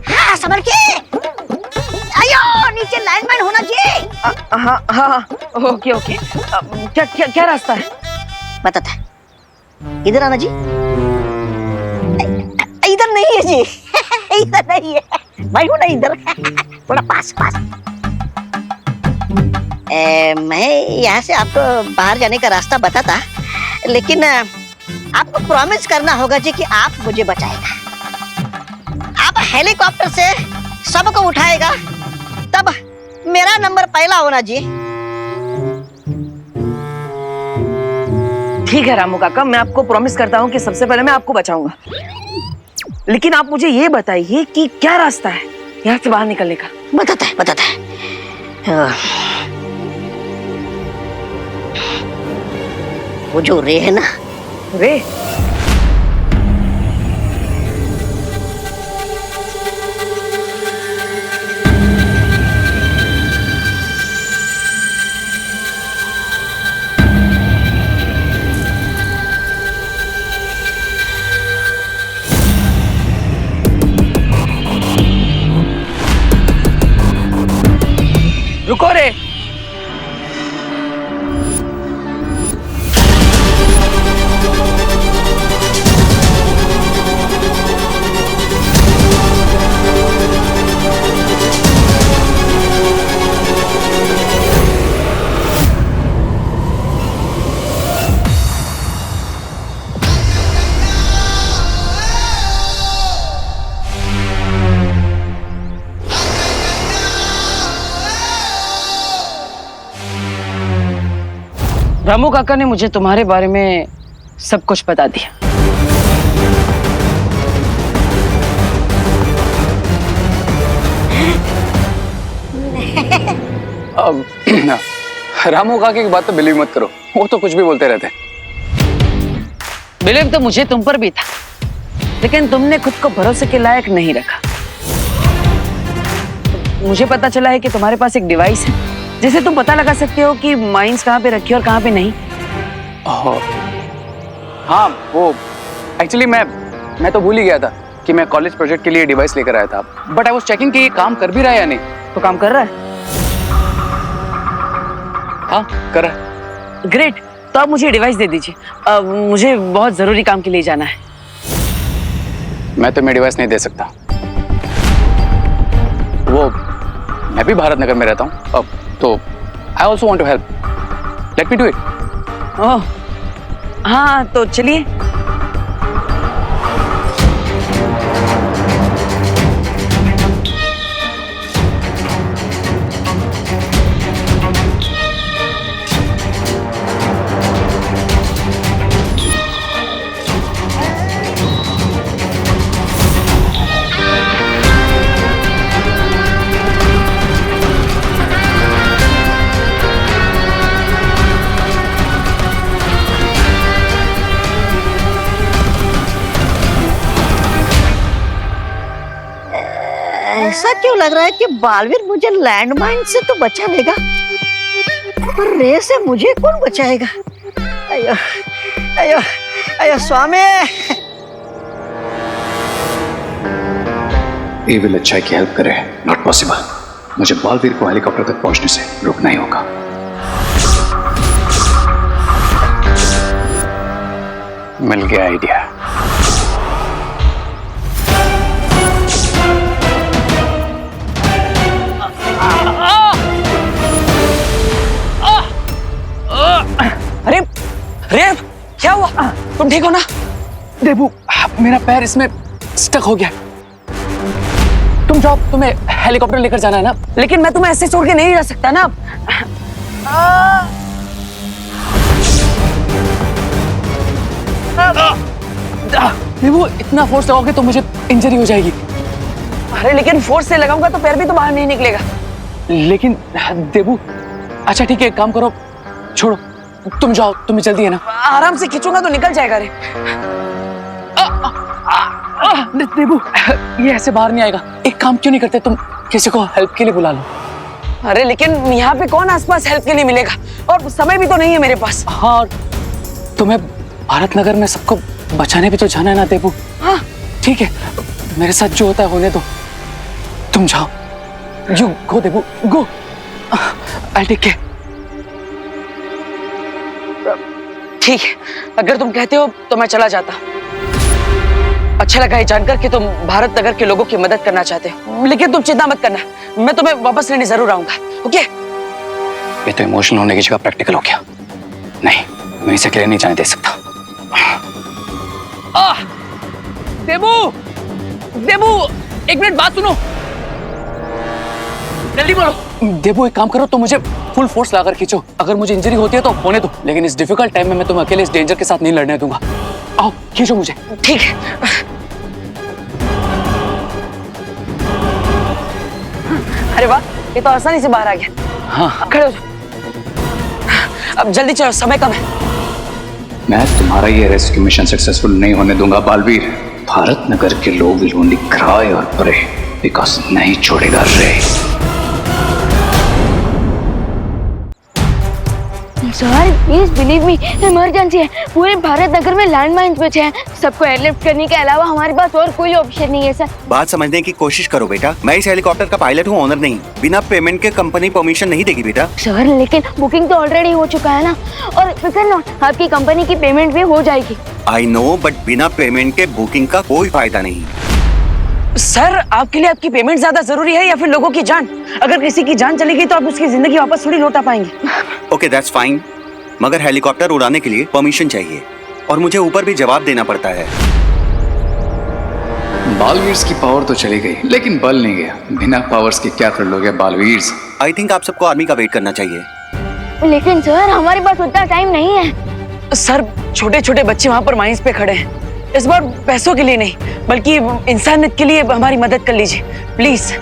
हाँ समझ के। आयो, नीचे लैंडमाइन होना जी। हाँ हाँ ओके ओके। क्या क्या क्या रास्ता है? बताता। इधर आना जी। इधर नहीं है जी। इधर नहीं है, मैं हूं ना इधर। थोड़ा पास पास। मैं यहाँ से आपको बाहर जाने का रास्ता बताता, लेकिन आपको प्रॉमिस करना होगा जी कि आप मुझे बचाएगा। आप हेलीकॉप्टर से सबको उठाएगा, तब मेरा नंबर पहला होना जी। ठीक है रामू काका, मैं आपको प्रॉमिस करता हूँ कि सबसे पहले मैं आपको बचाऊंगा, लेकिन आप मुझे ये बताइए कि क्या रास्ता है यहाँ से बाहर निकलने का? बताता है। वो जो रे है ना, रे? रुको रे। रामू काका ने मुझे तुम्हारे बारे में सब कुछ बता दिया। रामू काका की बात तो बिलीव मत करो, वो तो कुछ भी बोलते रहते हैं। बिलीव तो मुझे तुम पर भी था, लेकिन तुमने खुद को भरोसे के लायक नहीं रखा। मुझे पता चला है कि तुम्हारे पास एक डिवाइस है जिसे तुम पता लगा सकते हो कि माइंस कहाँ पे रखी और कहाँ पे नहीं। हाँ, वो एक्चुअली मैं तो भूल ही गया था कि मैं कॉलेज प्रोजेक्ट के लिए डिवाइस लेकर आया था, बट आई वाज चेकिंग कि ये काम कर भी रहा है या नहीं। तो काम कर रहा है? हाँ कर रहा है। ग्रेट, तो आप मुझे डिवाइस दे दीजिए, मुझे बहुत जरूरी काम के लिए जाना है। मैं तुम्हें डिवाइस नहीं दे सकता, वो मैं भी भारत नगर में रहता हूँ अब, तो I also want to help, let me do it. ओह हाँ, तो चलिए। ऐसा क्यों लग रहा है कि बालवीर मुझे लैंडमाइन से तो बचा लेगा, पर रे से मुझे कौन बचाएगा? अयो अयो अयो स्वामी। ये विल अच्छाई की हेल्प करे, नॉट पॉसिबल। मुझे बालवीर को हेलीकॉप्टर तक पहुंचने से रोकना ही होगा। मिल गया आइडिया। अरे अरे क्या हुआ? तुम ठीक हो ना? देबू, मेरा पैर इसमें स्टक हो गया। तुम जाओ, तुम्हें हेलीकॉप्टर लेकर जाना है ना? लेकिन मैं तुम्हें ऐसे छोड़ के नहीं जा सकता ना। देबू, इतना फोर्स लगाओगे तो मुझे इंजरी हो जाएगी। अरे लेकिन फोर्स से लगाऊंगा तो पैर भी तो बाहर नहीं निकलेगा। लेकिन देबू, अच्छा ठीक है, एक काम करो, छोड़ो, तुम जाओ, तुम्हें जल्दी है ना? आराम से खींचूंगा तो निकल जाएगा। रे देबू, ये ऐसे बाहर नहीं आएगा। एक काम क्यों नहीं करते, तुम किसी को हेल्प के लिए बुला लो। अरे लेकिन यहाँ पे कौन आसपास हेल्प के लिए मिलेगा, और समय भी तो नहीं है मेरे पास। हाँ, तुम्हें भारत नगर में सबको बचाने भी तो जाना है ना देबू? हाँ ठीक है, मेरे साथ जो होता है होने दो, तुम जाओ। You go Debu, go. I take care. ठीक है, अगर तुम कहते हो तो मैं चला जाता। अच्छा लगा ये जानकर कि तुम भारत नगर के लोगों की मदद करना चाहते हो, लेकिन तुम चिंता मत करना, मैं तुम्हें वापस लेने जरूर आऊंगा। ओके? ये तो इमोशनल होने की जगह प्रैक्टिकल हो गया। नहीं, मैं इसे अकेले नहीं जाने दे सकता। देबू, देबू, एक मिनट बात सुनो, जल्दी बोलो। देबू, एक काम करो, तो मुझे फुल फोर्स लाकर खींचो। अगर मुझे इंजरी होती है तो होने दो, लेकिन इस डिफिकल्ट टाइम में मैं तुम्हें अकेले इस डेंजर के साथ नहीं लड़ने दूंगा। आओ, खींचो मुझे। ठीक है। अरे वाह, ये तो आसानी से बाहर आ गया। हाँ, खड़े हो जाओ। अब जल्दी चलो, समय कम है। मैं तुम्हारा ये रेस्क्यू मिशन सक्सेसफुल नहीं होने दूंगा बालवीर। भारत नगर के लोग विल ओनली क्राई और प्रे बिकॉज नहीं छोड़ेगा रे। Sir please believe me, emergency है। पूरे भारत नगर में लैंडमाइंस बचे हैं। सबको एयरलिफ्ट करने के अलावा हमारे पास और कोई ऑप्शन नहीं है सर। बात समझने की कोशिश करो बेटा, मैं इस हेलीकॉप्टर का पायलट हूँ, ओनर नहीं। बिना पेमेंट के कंपनी परमिशन नहीं देगी बेटा। सर लेकिन बुकिंग तो ऑलरेडी हो चुका है ना, और फिक्र ना, आपकी कंपनी की पेमेंट भी हो जाएगी। आई नो, बट बिना पेमेंट के बुकिंग का कोई फायदा नहीं। सर आपके लिए आपकी पेमेंट ज्यादा जरूरी है या फिर लोगों की जान? अगर किसी की जान चलेगी तो आप उसकी जिंदगी वापस थोड़ी लौटा पाएंगे। ओके दैट्स फाइन, मगर हेलीकॉप्टर उड़ाने के लिए परमिशन चाहिए और मुझे ऊपर भी जवाब देना पड़ता है। बालवीर्स की पावर तो चली गई, लेकिन बल नहीं गया। बिना पावर्स के क्या कर लोगे बालवीर्स? आई थिंक आप सबको आर्मी का वेट करना चाहिए। लेकिन सर हमारे पास उतना टाइम नहीं है। सर छोटे छोटे बच्चे वहाँ पर माइंस पे खड़े हैं। इस बार पैसों के लिए नहीं, बल्कि इंसानियत के लिए हमारी मदद कर लीजिए प्लीज।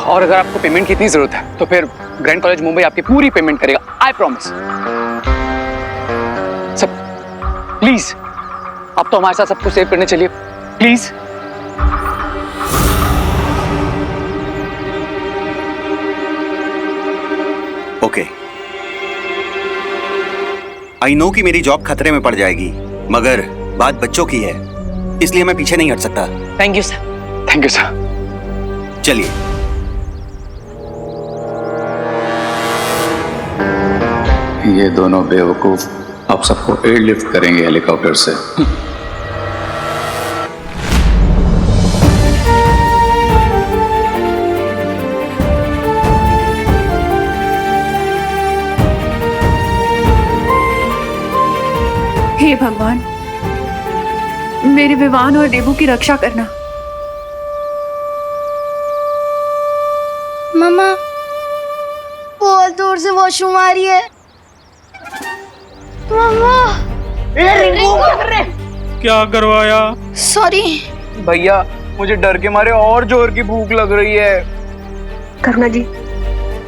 और अगर आपको पेमेंट की इतनी जरूरत है तो फिर ग्रैंड कॉलेज मुंबई आपकी पूरी पेमेंट करेगा, आई प्रॉमिस। सब प्लीज, आप तो हमारे साथ सबको सेव करने चलिए प्लीज। ओके, आई नो कि मेरी जॉब खतरे में पड़ जाएगी, मगर बात बच्चों की है, इसलिए मैं पीछे नहीं हट सकता। Thank you sir. Thank you sir. चलिए। ये दोनों बेवकूफ अब सबको एयरलिफ्ट करेंगे हेलीकॉप्टर से। हे भगवान, मेरे विवान और देबू की रक्षा करना। मम्मा बहुत दूर से वॉशरूम आ रही है। मम्मा क्या करवाया? सॉरी भैया, मुझे डर के मारे और जोर की भूख लग रही है। करुणा जी,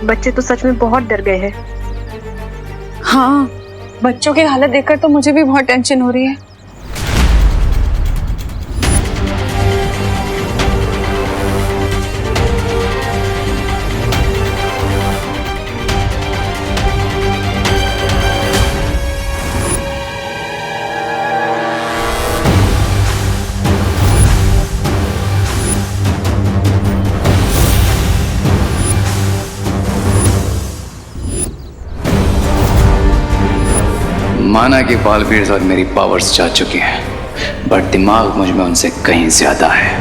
बच्चे तो सच में बहुत डर गए हैं। हाँ, बच्चों की हालत देखकर तो मुझे भी बहुत टेंशन हो रही है। माना कि बालवीर और मेरी पावर्स जा चुकी हैं, बट दिमाग मुझ में उनसे कहीं ज्यादा है।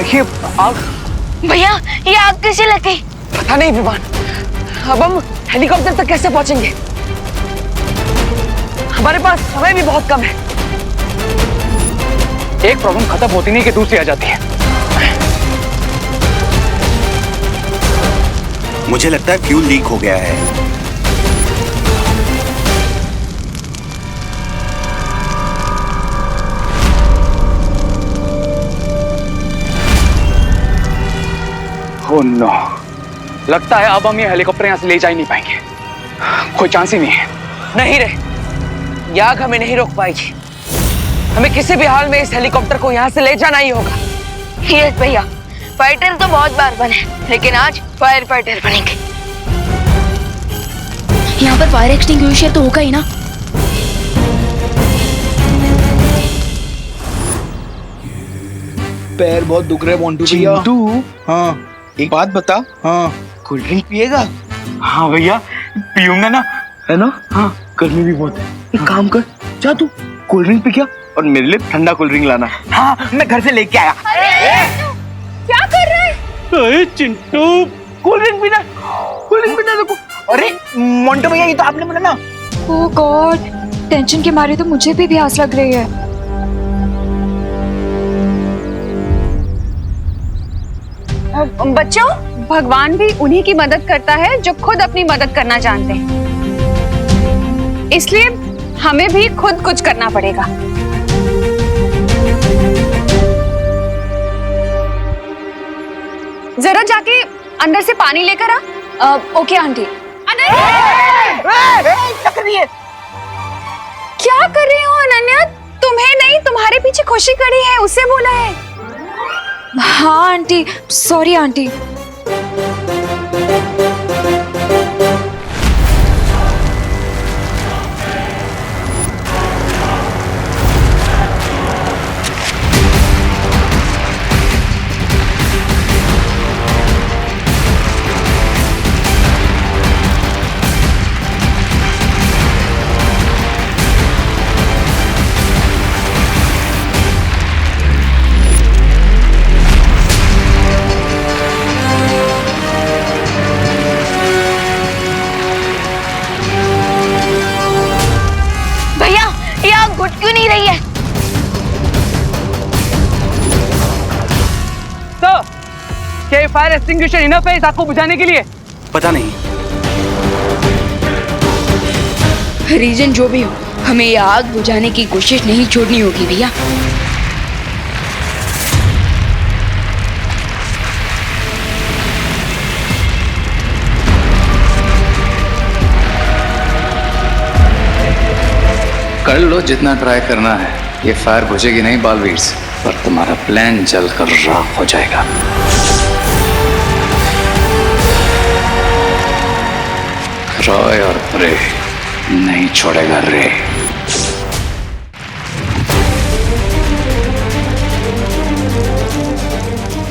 ये आग, भैया ये आग कैसे लग गई? पता नहीं विमान। अब हम हेलीकॉप्टर तक कैसे पहुंचेंगे? हमारे पास समय भी बहुत कम है। एक प्रॉब्लम खत्म होती नहीं कि दूसरी आ जाती है। मुझे लगता है फ्यूल लीक हो गया है। ओह नो, लगता है अब हम ये हेलीकॉप्टर यहाँ से ले जा ही नहीं पाएंगे। कोई चांस ही नहीं है। नहीं रे, ये आग हमें नहीं रोक पाएगी। हमें किसी भी हाल में इस हेलीकॉप्टर को यहाँ से ले जाना ही होगा। यस भैया, फाइटर तो बहुत बार बने, लेकिन आज फायर फाइटर बनेंगे। यहाँ पर फायर एक्सटिंग्विशर तो होगा ही ना। पैर बहुत दुख रहे मोंटू भैया। हाँ, एक बात बता। हाँ, कोल्ड ड्रिंक पिएगा? हाँ भैया पीऊंगा ना, है ना? हाँ, गर्मी भी बहुत है। एक काम कर, जा तू कोल्ड ड्रिंक पी क्या और मेरे लिए ठंडा कोल्ड ड्रिंक लाना। हाँ, मैं घर से लेके आया। क्या कर रहे हैं? अरे चिंटू, कोल्ड ड्रिंक पीना, कोल्ड ड्रिंक पीना। देखो, अरे मोंटू भैया ये तो आपने बोला ना। ओह गॉड, टेंशन के मारे तो मुझे भी प्यास लग रही है। बच्चों, भगवान भी उन्हीं की मदद करता है जो खुद अपनी मदद करना जानते हैं। इसलिए हमें भी खुद कुछ करना पड़ेगा। जरा जाके अंदर से पानी लेकर आ। Okay aunty. क्या कर रही हो अनन्या? तुम्हें नहीं, तुम्हारे पीछे खुशी खड़ी है, उसे बोला है। हाँ आंटी, सॉरी आंटी। क्यों नहीं रही है? तो क्या ये फायर एक्सटिंग्विशर इनफ है इस आग को बुझाने के लिए? पता नहीं। रीजन जो भी हो, हमें ये आग बुझाने की कोशिश नहीं छोड़नी होगी भैया। कर लो जितना ट्राई करना है, ये फायर बुझेगी नहीं बालवीर, पर तुम्हारा प्लान जलकर राख हो जाएगा। रॉय और प्रे नहीं छोड़ेगा रे।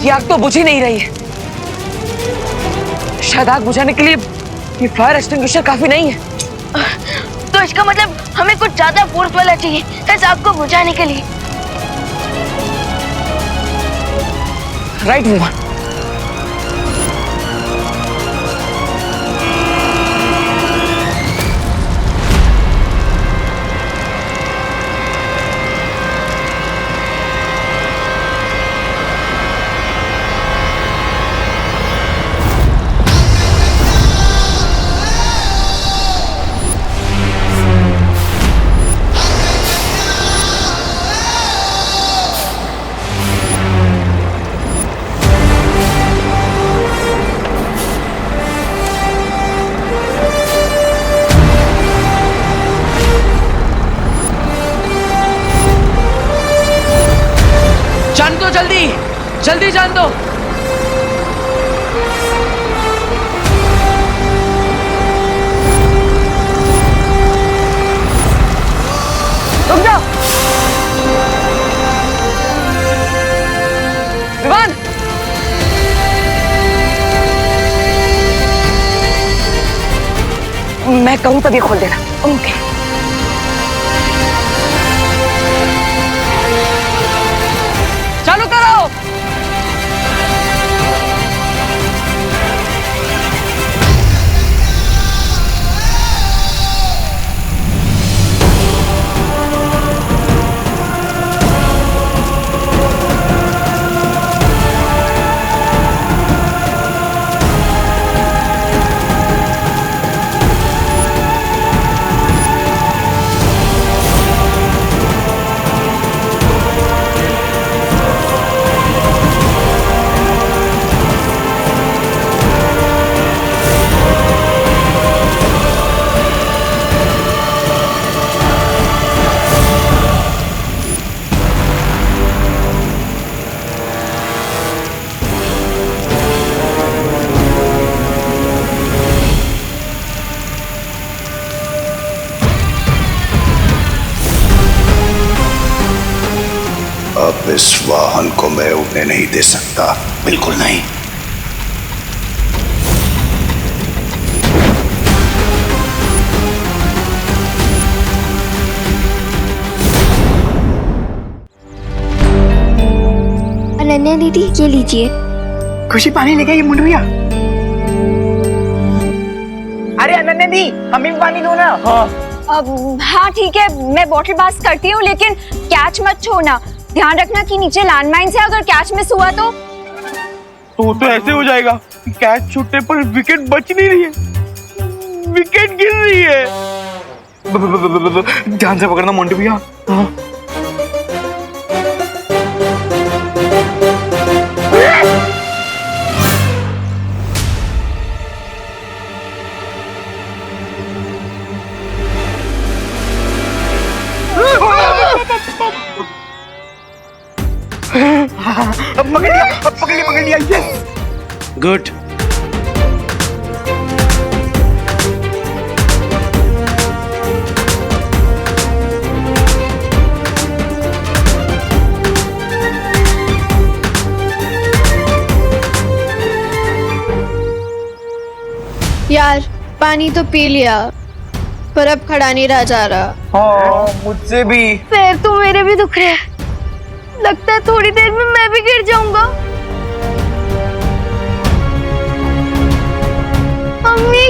ये आग तो बुझ ही नहीं रही है। शायद आग बुझाने के लिए ये फायर एक्सटिंग्विशर काफी नहीं है। तो इसका मतलब हमें कुछ ज्यादा फोर्स वाला चाहिए इस आग को बुझाने के लिए। राइट विमान। जल्दी जान दो। रुक जाओ। विवान, मैं कहूं तभी खोल देना। ओके। चालू करो। अब इस वाहन को मैं उड़ने नहीं दे सकता, बिल्कुल नहीं। अनन्या दीदी, ये लीजिए। खुशी पानी लेके ये मुंड भैया। अरे अनन्या दी, हमें भी पानी दो ना। हाँ ठीक है, मैं बॉटल पास करती हूँ, लेकिन कैच मत छोड़ना। ध्यान रखना कि नीचे लैंडमाइंस है, अगर कैच मिस हुआ तो ऐसे हो जाएगा। कैच छूटने पर विकेट बच नहीं रही है, विकेट गिर रही है। ध्यान से पकड़ना मोंटू भैया। पकड़ लिया, यस। गुड। यार पानी तो पी लिया, पर अब खड़ा नहीं रहा जा रहा। हाँ, मुझसे भी। पैर तो मेरे भी दुख रहे हैं। लगता है थोड़ी देर में मैं भी गिर जाऊंगा। Mummy,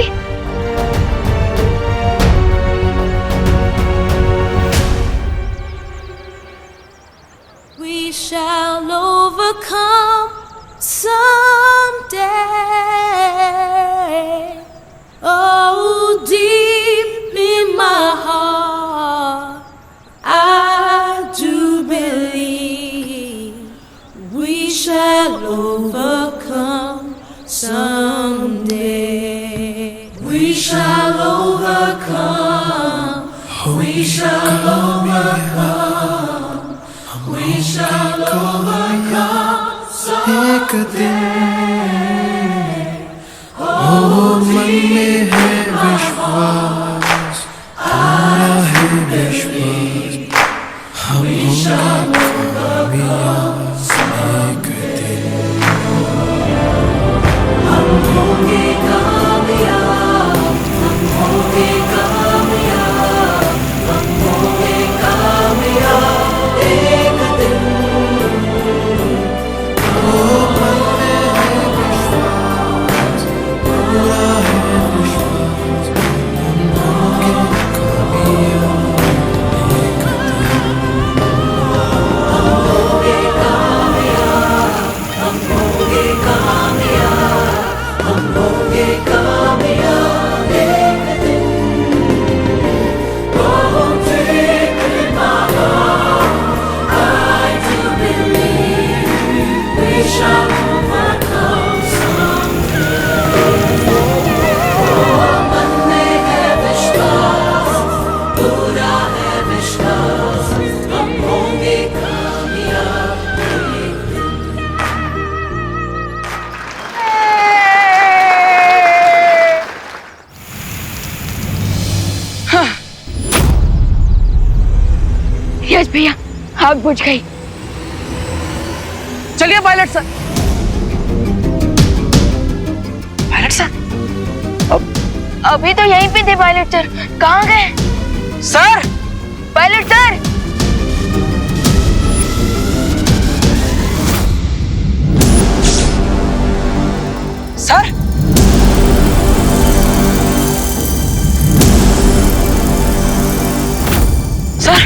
We shall overcome someday. Oh, deep in my heart, I do believe we shall overcome someday. We shall overcome. We shall overcome. We shall overcome someday. Oh, मन में है विश्वास, आया है विश्वास, हम होंगे कामयाब, हम होंगे कामयाब, हम होंगे कामयाब एक दिन। ओ मन में है विश्वास, पूरा है विश्वास, हम होंगे कामयाब एक दिन। यस भैया, आग बुझ गई। चलिए पायलट सर। पायलट सर, अभी तो यहीं पे थे पायलट सर, कहाँ गए? Sir, pilot sir, sir, sir,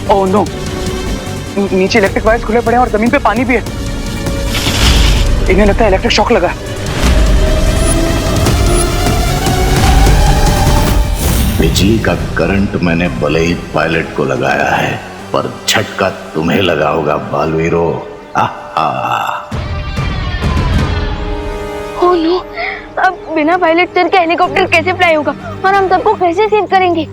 oh no, नीचे इलेक्ट्रिक वायर्स खुले पड़े हैं और जमीन पे पानी भी है। इन्हें लगता है इलेक्ट्रिक शॉक लगा। बिजली का करंट मैंने भले ही पायलट को लगाया है, पर झटका तुम्हें लगा होगा बालवीरो। ओह नो, अब बिना पायलट सर के हेलीकॉप्टर कैसे फ्लाई होगा और हम सबको कैसे सेव करेंगे?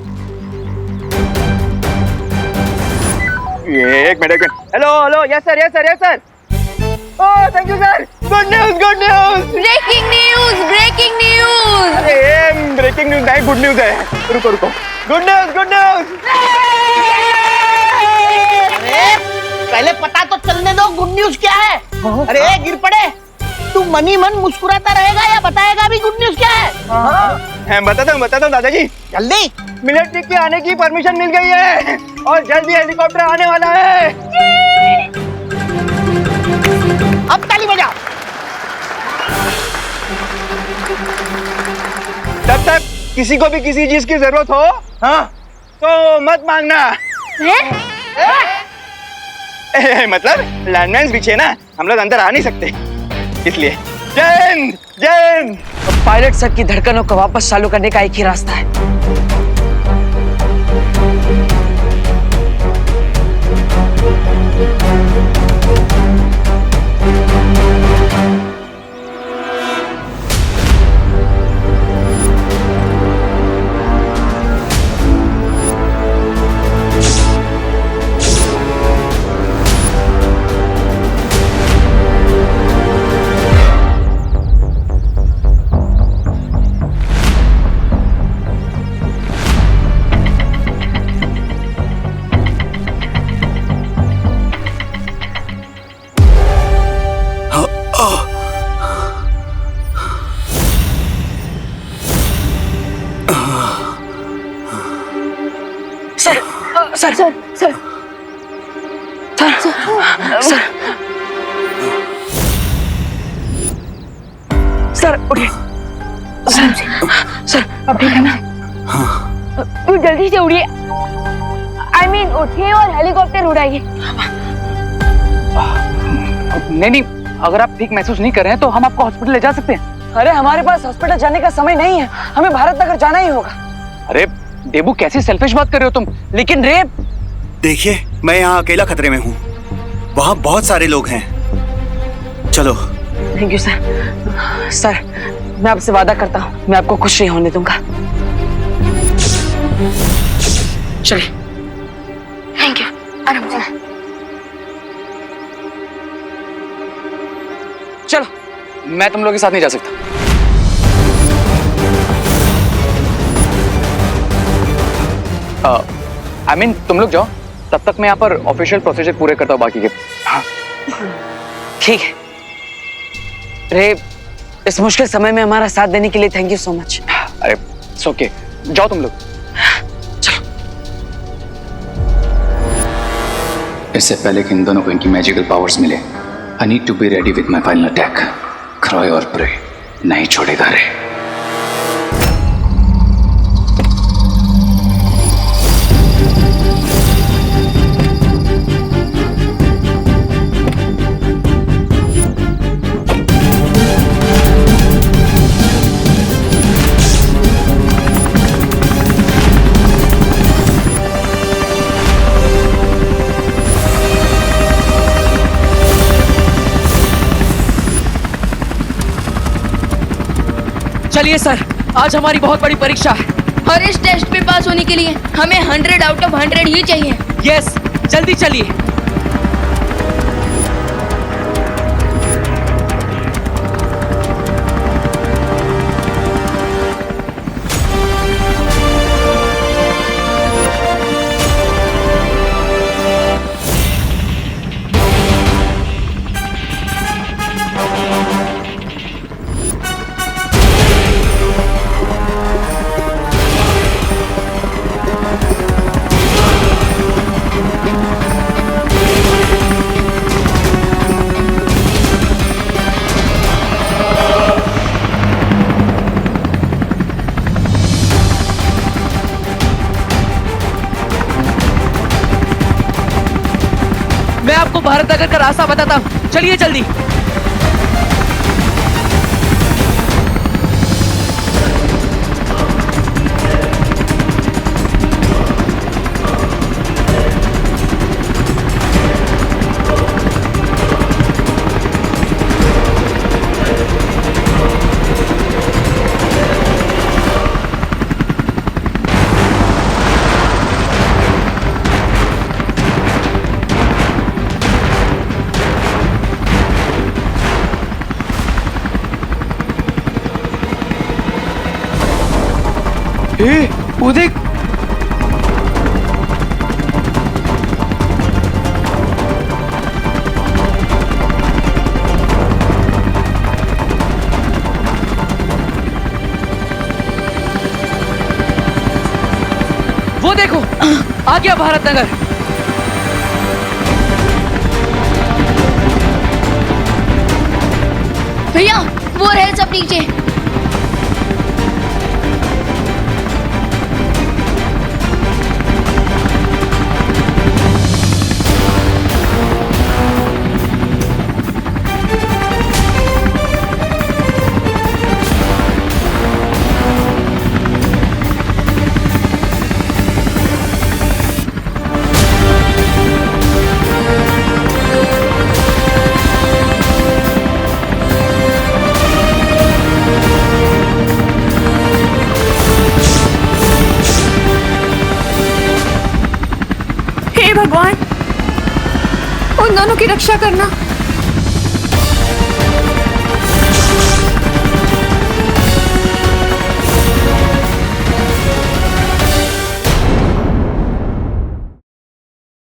एक minute. Hello hello, yes sir, yes sir, yes sir. Oh thank you sir, good news, good news. Breaking news, breaking news. अरे ब्रेकिंग न्यूज नहीं, गुड न्यूज है। रुको रुको, गुड न्यूज, गुड न्यूज। अरे पहले पता तो चलने दो, गुड न्यूज क्या है? अरे गिर पड़े, तू मनी मन मुस्कुराता रहेगा या बताएगा भी गुड न्यूज क्या है? बताता हूँ दादाजी। जल्दी। मिलिट्री के आने की परमिशन मिल गई है और जल्दी हेलीकॉप्टर आने वाला है। अब ताली बजाओ। तब तक किसी को भी किसी चीज की जरूरत हो, हाँ, तो मत मांगना। मतलब लैंडमाइंस पीछे ना, हम लोग अंदर आ नहीं सकते, इसलिए। जय हिंद, जय हिंद। पायलट सर की धड़कनों को वापस चालू करने का एक ही रास्ता है। Sir, sir, sir, sir, sir, sir, उठिए। सर, सर, अब ठीक है ना? तू जल्दी से उड़िए, I mean उठिए और हेलीकॉप्टर उड़ाइए। नहीं नहीं, अगर आप ठीक महसूस नहीं कर रहे हैं तो हम आपको हॉस्पिटल ले जा सकते हैं। अरे हमारे पास हॉस्पिटल जाने का समय नहीं है, हमें भारत नगर जाना ही होगा। अरे देबू, कैसी सेल्फिश बात कर रहे हो तुम? लेकिन रेप। देखिए, मैं यहाँ अकेला खतरे में हूँ, वहाँ बहुत सारे लोग हैं। चलो। Thank you sir. सर, मैं आपसे वादा करता हूँ, मैं आपको कुछ नहीं होने दूंगा। चलिए। थैंक यू, आराम से। चलो, मैं तुम लोगों के साथ नहीं जा सकता। I mean, तुम लोग जाओ, तब तक मैं यहाँ पर ऑफिशियल प्रोसीजर पूरे करता हूँ बाकी के। हाँ। ठीक है। रे, इस मुश्किल समय में हमारा साथ देने के लिए थैंक यू सो मच। अरे it's okay, जाओ तुम लोग। चलो। इससे पहले कि इन दोनों को इनकी मैजिकल पावर्स मिले, I need to be ready with my final attack. क्रॉय और प्रे नहीं छोड़ेगा रे। चलिए सर, आज हमारी बहुत बड़ी परीक्षा है। और इस टेस्ट में पास होने के लिए हमें 100 आउट ऑफ 100 ही चाहिए। यस, जल्दी चलिए। मैं आपको भारत नगर का रास्ता बताता हूँ, चलिए जल्दी। वो देख, वो देखो, आ गया भारत नगर। भैया वो रहे सब नीचे। हे भगवान, उन दोनों की रक्षा करना।